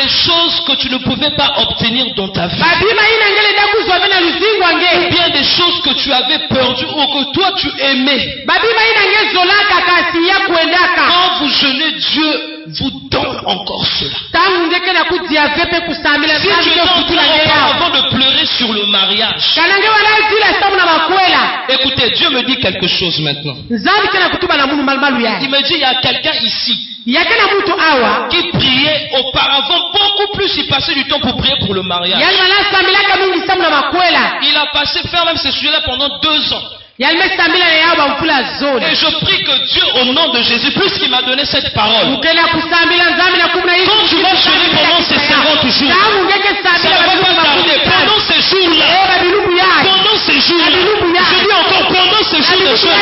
choses que tu ne pouvais pas obtenir dans ta vie. Ou bien des choses que tu avais perdues ou que toi tu aimais. Quand vous jeûnez, Dieu vous donne encore cela. Si tu es en train avant de pleurer sur le mariage, écoutez, Dieu me dit quelque chose maintenant. Il me dit, il y a quelqu'un ici qui priait auparavant beaucoup plus. Il passait du temps pour prier pour le mariage. Il a passé faire même ce sujet-là pendant 2 ans. Et je prie que Dieu, au nom de Jésus, puisqu'il m'a donné cette parole, quand tu vas jeûner pendant ces 50 jours, ça ne va pas tarder. Pendant ces jours-là, je dis encore, pendant ces jours de jeûne,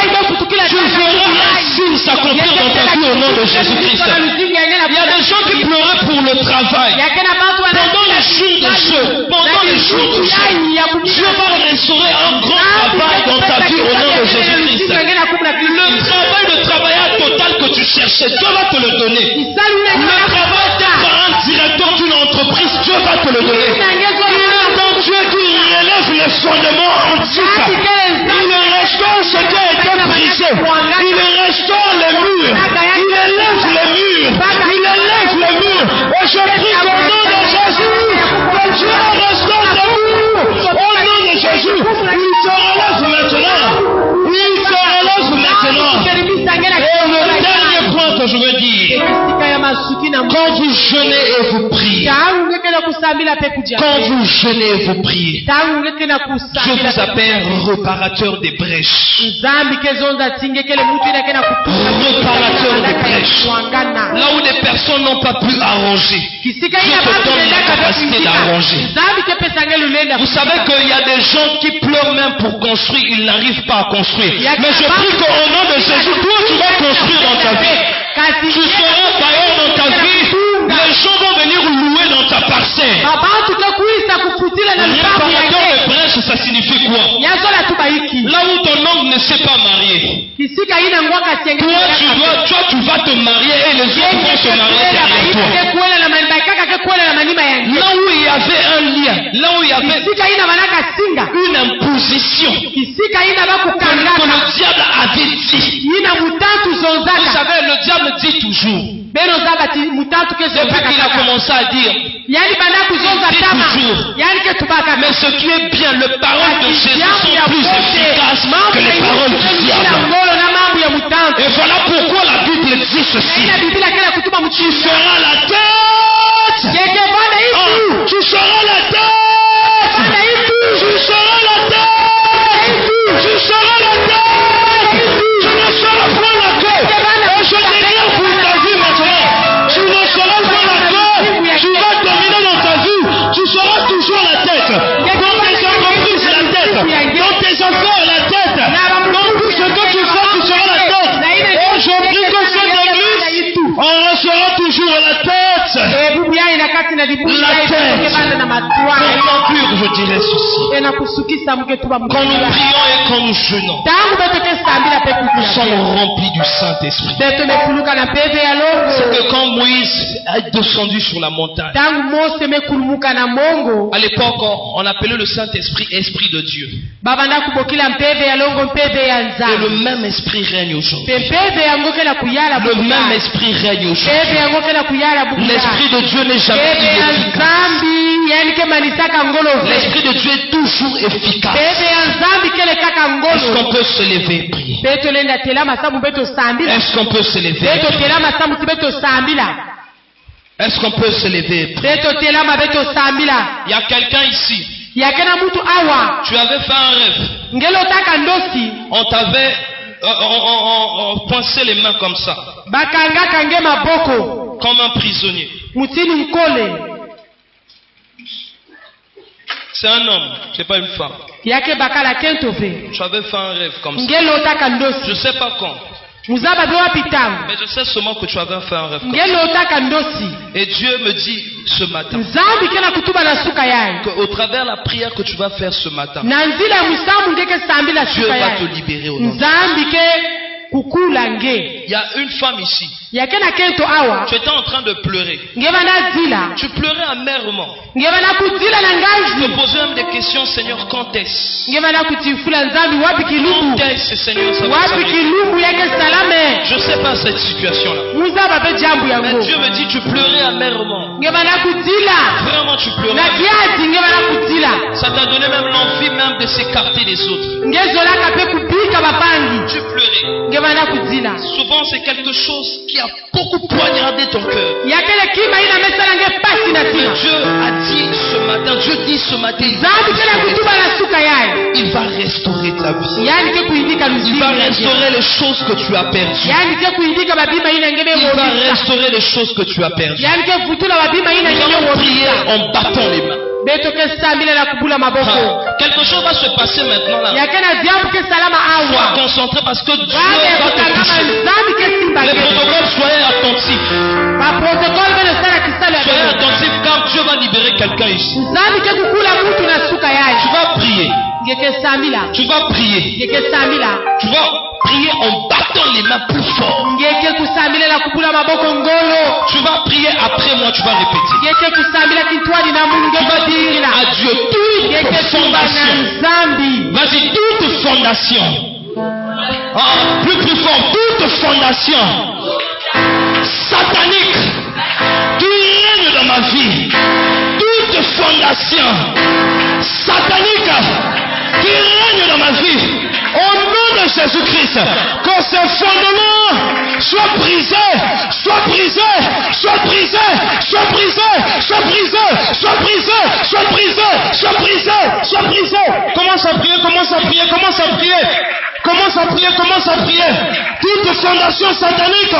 tu verras un signe s'accomplir dans ta vie au nom de Jésus-Christ. Il y a des gens qui pleuraient pour le travail. Pendant les jours de jeûne, Dieu va restaurer un grand travail dans ta vie au nom de Jésus-Christ. Le travail total que tu cherchais, Dieu va te le donner. Le travail d'être un directeur d'une entreprise, Dieu va te le donner. Donc Dieu qui relève les fondements antiques. Il restaure ce qui a été brisé. Il restaure les murs. Il élève les murs. Il élève les murs. Et je prie qu'au nom de Jésus, que Dieu restaure les murs. Au nom de Jésus, il se relève maintenant. Il se relève maintenant. Et le dernier point que je veux dire, quand vous jeûnez et vous priez, quand vous jeûnez et vous priez, je vous appelle réparateur des brèches. Réparateur des brèches. Là où des personnes n'ont pas pu arranger, Dieu te donne la capacité d'arranger. Vous savez qu'il y a des gens qui pleurent même pour construire, ils n'arrivent pas à construire. Mais je prie qu'au nom de Jésus, toi tu vas construire dans ta vie. Tu seras bailleur dans ta vie. Les gens vont venir louer dans ta parcelle. Réparateur de brèches, ça signifie quoi? Là où ton homme ne s'est pas marié, toi tu vas te marier et les autres vont se marier derrière toi. Là où il y avait un lien, là où il y avait une imposition que le diable avait dit. Vous savez, le diable dit toujours. Depuis qu'il a commencé à dire, il dit toujours. Mais ce qui est bien, les paroles de Jésus sont plus efficaces que les paroles du diable. Et voilà pourquoi la Bible dit ceci. Tu seras la tête. Oh, tu seras la tête. Tu seras la tête. Tu seras la tête. Tu ne seras pas la queue. Et je déclare pour ta vie maintenant. Tu ne seras pas la queue. Tu vas dominer dans ta vie. Tu seras toujours la tête. Dans tes entreprises, la tête. Dans tes affaires, la tête. Dans tout ce que tu fais, tu seras la tête. Et je prie que cette église, on sera toujours la tête. La tête. Pour conclure, je dirais ceci. Quand nous prions et quand nous jeûnons, nous sommes remplis du Saint-Esprit. C'est que quand Moïse est descendu sur la montagne, à l'époque, on appelait le Saint-Esprit Esprit de Dieu. Et le même esprit règne aujourd'hui. Le même esprit règne aujourd'hui. L'Esprit de Dieu n'est jamais inefficace. L'Esprit de Dieu est toujours efficace. Est-ce qu'on peut se lever et prier? Est-ce qu'on peut se lever et prier? Est-ce qu'on peut se lever et prier? Il y a quelqu'un ici. Tu avais fait un rêve. On t'avait poincé les mains comme ça. Comme un prisonnier. C'est un homme, c'est pas une femme. Tu avais fait un rêve comme ça. Je ne sais pas quand. Mais je sais seulement que tu avais fait un rêve comme ça. Et Dieu me dit ce matin qu'au travers de la prière que tu vas faire ce matin, Dieu va te libérer au nom de Jésus. Il y a une femme ici. Tu étais en train de pleurer. Tu pleurais amèrement. Tu te posais même des questions, Seigneur, quand est-ce? Quand est-ce, Seigneur, ça va s'arrêter? Je ne sais pas cette situation-là. Mais Dieu me dit, tu pleurais amèrement. Vraiment, tu pleurais. Ça t'a donné même l'envie même de s'écarter des autres. Tu pleurais. Souvent, c'est quelque chose qui a beaucoup poignardé ton cœur. Mais Dieu a dit ce matin, Dieu dit ce matin, il va restaurer ta vie. Il va restaurer les choses que tu as perdues. Il va restaurer les choses que tu as perdues. Nous allons prier en battant les mains. Quelque chose va se passer maintenant là. Sois concentré parce que Dieu va te toucher. Les protocoles, soyez attentifs. Soyez attentifs car Dieu va libérer quelqu'un ici. Tu vas prier. Tu vas prier. Tu vas prier en battant les mains plus fort. Tu vas prier après moi, tu vas répéter. Tu vas dire à Dieu toute fondation. Vas-y, toute fondation. Plus fort, toute fondation satanique qui règne dans ma vie. Toute fondation satanique qui règne dans ma vie. Au nom de Jésus-Christ, que ce fondement soit brisé, soit brisé, soit brisé, soit brisé, soit brisé, soit brisé, soit brisé, soit brisé, soit brisé. Commence à prier, commence à prier, commence à prier. Commence à prier, commence à prier. Toute fondation satanique,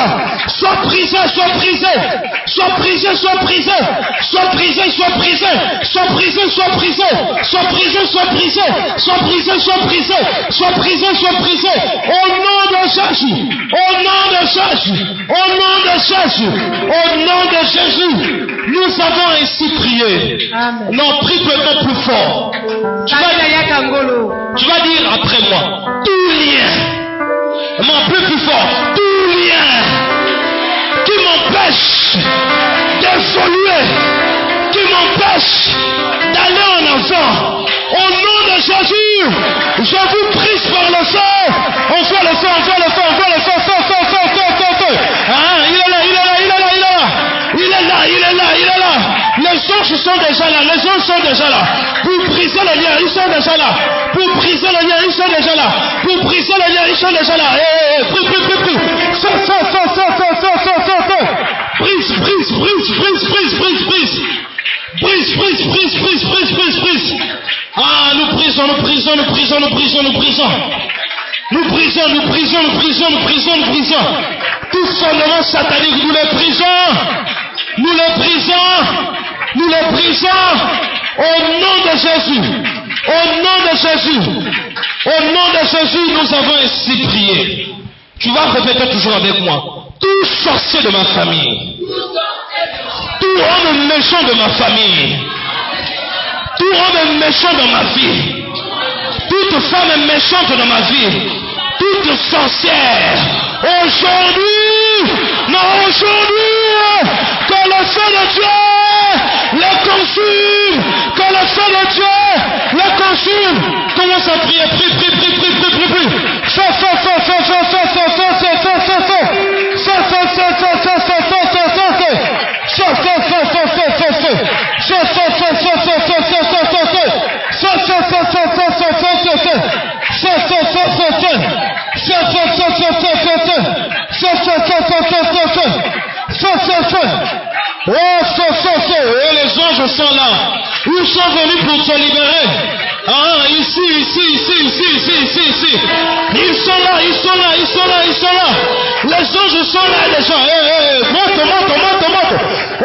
soit brisée, soit brisée, soit brisée, soit brisée, soit brisée, soit brisée, soit brisée, soit brisée, soit brisée, soit brisée, soit brisée, soit brisée, soit brisée, soit brisée. Au nom de Jésus, au nom de Jésus, au nom de Jésus, au nom de Jésus, nous avons ainsi prié. Non, prie peut-être plus fort. Tu vas dire après moi. Tout lien, mon plus fort, tout lien qui m'empêche d'évoluer, qui m'empêche d'aller en avant, au nom de Jésus, je vous prie par le feu, on fait le feu, on fait le feu, on fait le feu, feu, feu, feu, feu, feu, feu. Hein? Il est là, il est là, il est là, il est là, il est là, il est là, il est là. Les anges sont déjà là, les anges sont déjà là. Pour briser le lien, ils sont déjà là. Pour briser le lien, ils sont déjà là. Pour briser le lien, ils sont déjà là. Prie, prie, prie, prie. Feu, feu, feu, feu, feu, feu, feu, feu, feu. Brise, brise, brise, brise, brise, brise, brise. Brise, brise, brise, brise, brise, brise, brise. Ah, nous brisons, nous brisons, nous brisons, nous brisons, nous brisons. Nous brisons, nous brisons, nous brisons, nous brisons, nous brisons. Tout fondement satanique, nous les brisons. Nous les brisons. Nous les brisons. Au nom de Jésus. Au nom de Jésus. Au nom de Jésus, nous avons ainsi prié. Tu vas répéter toujours avec moi. Tout sorcier de ma famille. Tout homme méchant de ma famille. Tout homme méchant dans ma vie. Toute femme méchante dans ma vie. Toute sorcière. Aujourd'hui, non, aujourd'hui, que le feu de Dieu les consume. Que le feu de Dieu les consume. Commence à prier. Prie, prie, prie, prie, prie, prie, prie. Feu, feu, feu, feu, feu, feu, feu, feu, feu, feu, feu, feu. Feu, feu, feu, feu, feu, feu, feu, feu, feu, feu. Feu, feu, feu, feu, feu, feu, feu. Feu, feu, feu, feu, feu, feu, feu, feu, feu, feu. Feu, feu, feu, feu, feu, feu, feu, feu, feu. Et les anges sont là. Ils sont venus pour te libérer. Ah, ici. Ils sont là. Les anges sont là, les gens. Monte.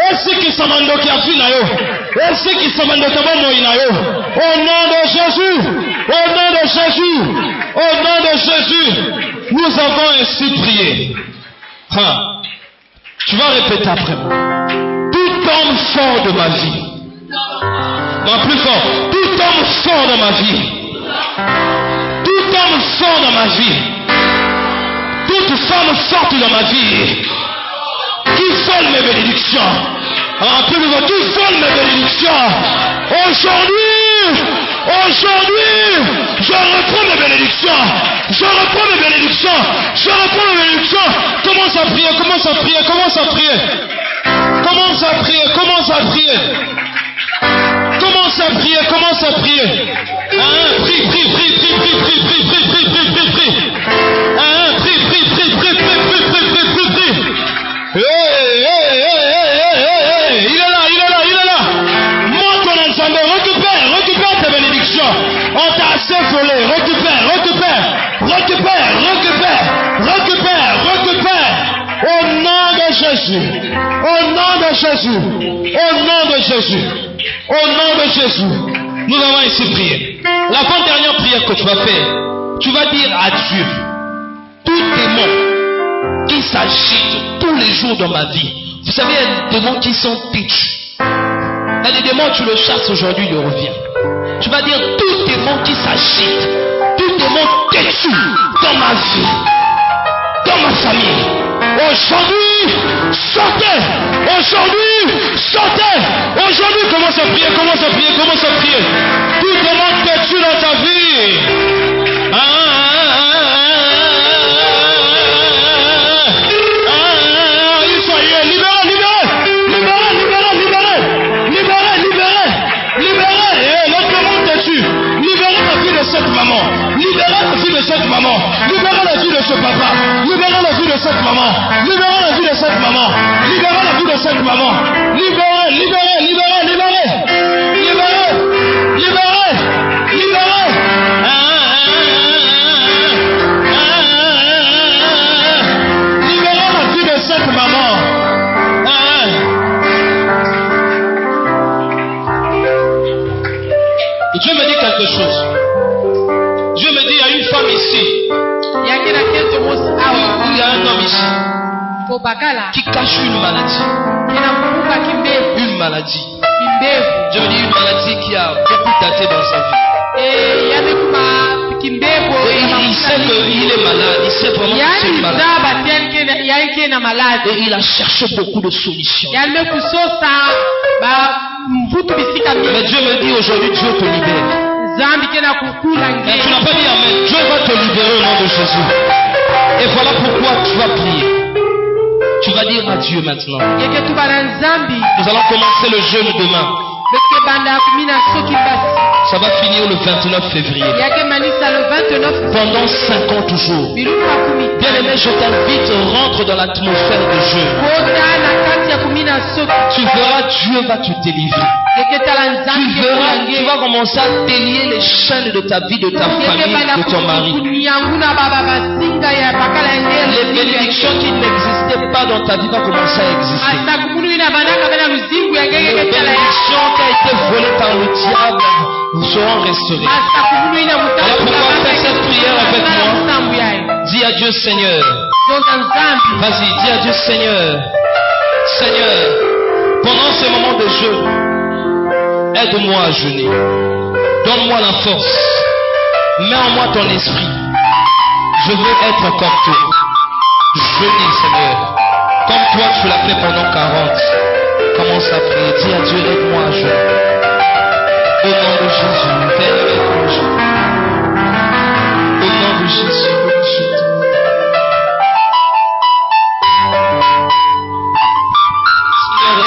Est-ce qui s'amène qui a fini na yo? Est-ce qui s'amène de tabo moi na yo? Au nom de Jésus. Au nom de Jésus. Nous avons ainsi prié. Hein. Tu vas répéter après moi. Tout homme fort de ma vie. Non, plus fort. Tout homme fort dans ma vie. Tout homme fort dans ma vie. Toute femme forte dans ma vie. Qui vole mes bénédictions. Plus fort. Qui vole mes bénédictions. Aujourd'hui, je reprends mes bénédictions. Commence à prier. Commence à prier. Hein? Prie. Hein? Prie. Il est là. Monte ton ensemble. Récupère tes bénédictions. On t'a assez volé. Récupère. Au nom de Jésus. Nous avons ainsi prié. L'avant-dernière prière que tu vas faire, tu vas dire à Dieu, tout démon qui s'agite tous les jours dans ma vie. Vous savez, il y a des démons qui sont têtus. Il y a des démons, tu le chasses aujourd'hui, il revient. Tu vas dire, tout démon qui s'agite, tout démon têtu dans ma vie, dans ma famille. Aujourd'hui, sortez. Aujourd'hui, commence à prier. Tout démon têtu dans ta vie. Ils sont libérés. L'autre démon têtu. Libérez la vie de cette maman. Libérez la vie de cette maman. Libérez la vie de ce papa. Libérez la vie de cette maman. Libérez la vie de cette maman. Libérez la vie de cette maman. Libérez. Libérez la vie de cette maman. Dieu me dit quelque chose. Dieu me dit, il y a une femme ici. Il y a un homme ici qui cache une maladie. Une maladie. Dieu me dit une maladie qui a beaucoup daté dans sa vie. Et il sait qu'il est malade. Il sait vraiment qu'il est malade. Et il a cherché beaucoup de solutions. Mais Dieu me dit aujourd'hui, Dieu te libère. Mais tu n'as pas dit amen. Dieu va te libérer au nom de Jésus. Et voilà pourquoi tu vas prier. Tu vas dire à Dieu maintenant. Nous allons commencer le jeûne demain. Ça va finir le 29 février. Pendant 50 jours. Bien aimé, je t'invite, rentre dans l'atmosphère de jeûne. Tu verras, Dieu va te délivrer. Tu vas commencer à délier les chaînes de ta vie, de ta famille, de ton mari. Les bénédictions qui n'existaient pas dans ta vie vont commencer à exister. Les bénédictions qui ont été volées par le diable seront restaurées. Alors pourquoi faire cette prière avec moi? Dis à Dieu Seigneur. Vas-y, dis à Dieu Seigneur. Seigneur, pendant ces moments de jeûne, aide-moi à jeûner. Donne-moi la force. Mets en moi ton esprit. Je veux être comme toi. Jeûner, Seigneur. Comme toi, tu l'as fait pendant 40. Commence à prier. Dis à Dieu, aide-moi à jeûner. Au nom de Jésus, Père, aide-moi à jeûner. Au nom de Jésus, Seigneur,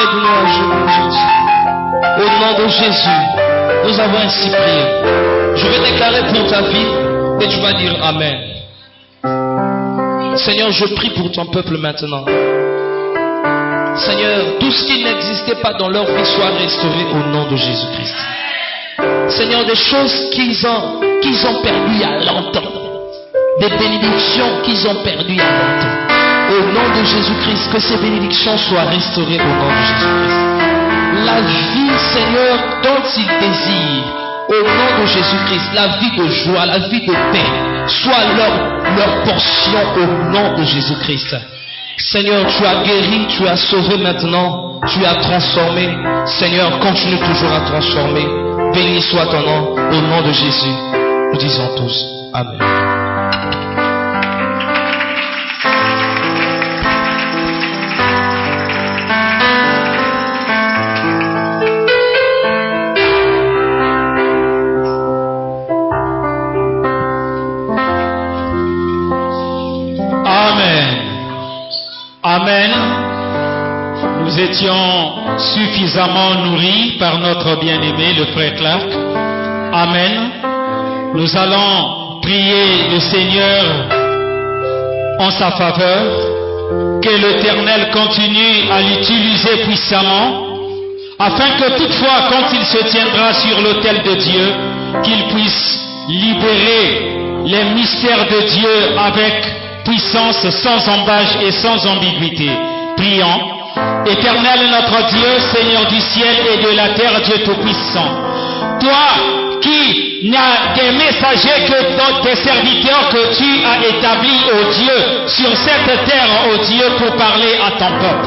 aide-nous à jeûner, Jésus. Au nom de Jésus, nous avons ainsi prié. Je vais déclarer pour ta vie Et tu vas dire Amen. Seigneur, je prie pour ton peuple maintenant. Seigneur, tout ce qui n'existait pas dans leur vie soit restauré au nom de Jésus-Christ. Seigneur, des choses qu'ils ont perdues il y a longtemps. Des bénédictions qu'ils ont perdues il y a longtemps. Au nom de Jésus-Christ, que ces bénédictions soient restaurées au nom de Jésus-Christ. La vie, Seigneur, dont ils désirent, au nom de Jésus-Christ, la vie de joie, la vie de paix, soit leur portion au nom de Jésus-Christ. Seigneur, tu as guéri, tu as sauvé maintenant, tu as transformé. Seigneur, continue toujours à transformer. Béni soit ton nom, au nom de Jésus. Nous disons tous Amen. Amen. Nous étions suffisamment nourris par notre bien-aimé, le frère Clark. Amen. Nous allons prier le Seigneur en sa faveur. Que l'Éternel continue à l'utiliser puissamment, afin que toutefois, quand il se tiendra sur l'autel de Dieu, qu'il puisse libérer les mystères de Dieu avec puissance, sans embâche et sans ambiguïté. Prions. Éternel notre Dieu, Seigneur du ciel et de la terre, Dieu Tout-Puissant, toi qui n'as des messagers que tes serviteurs que tu as établis, ô Dieu, sur cette terre, ô Dieu, pour parler à ton peuple.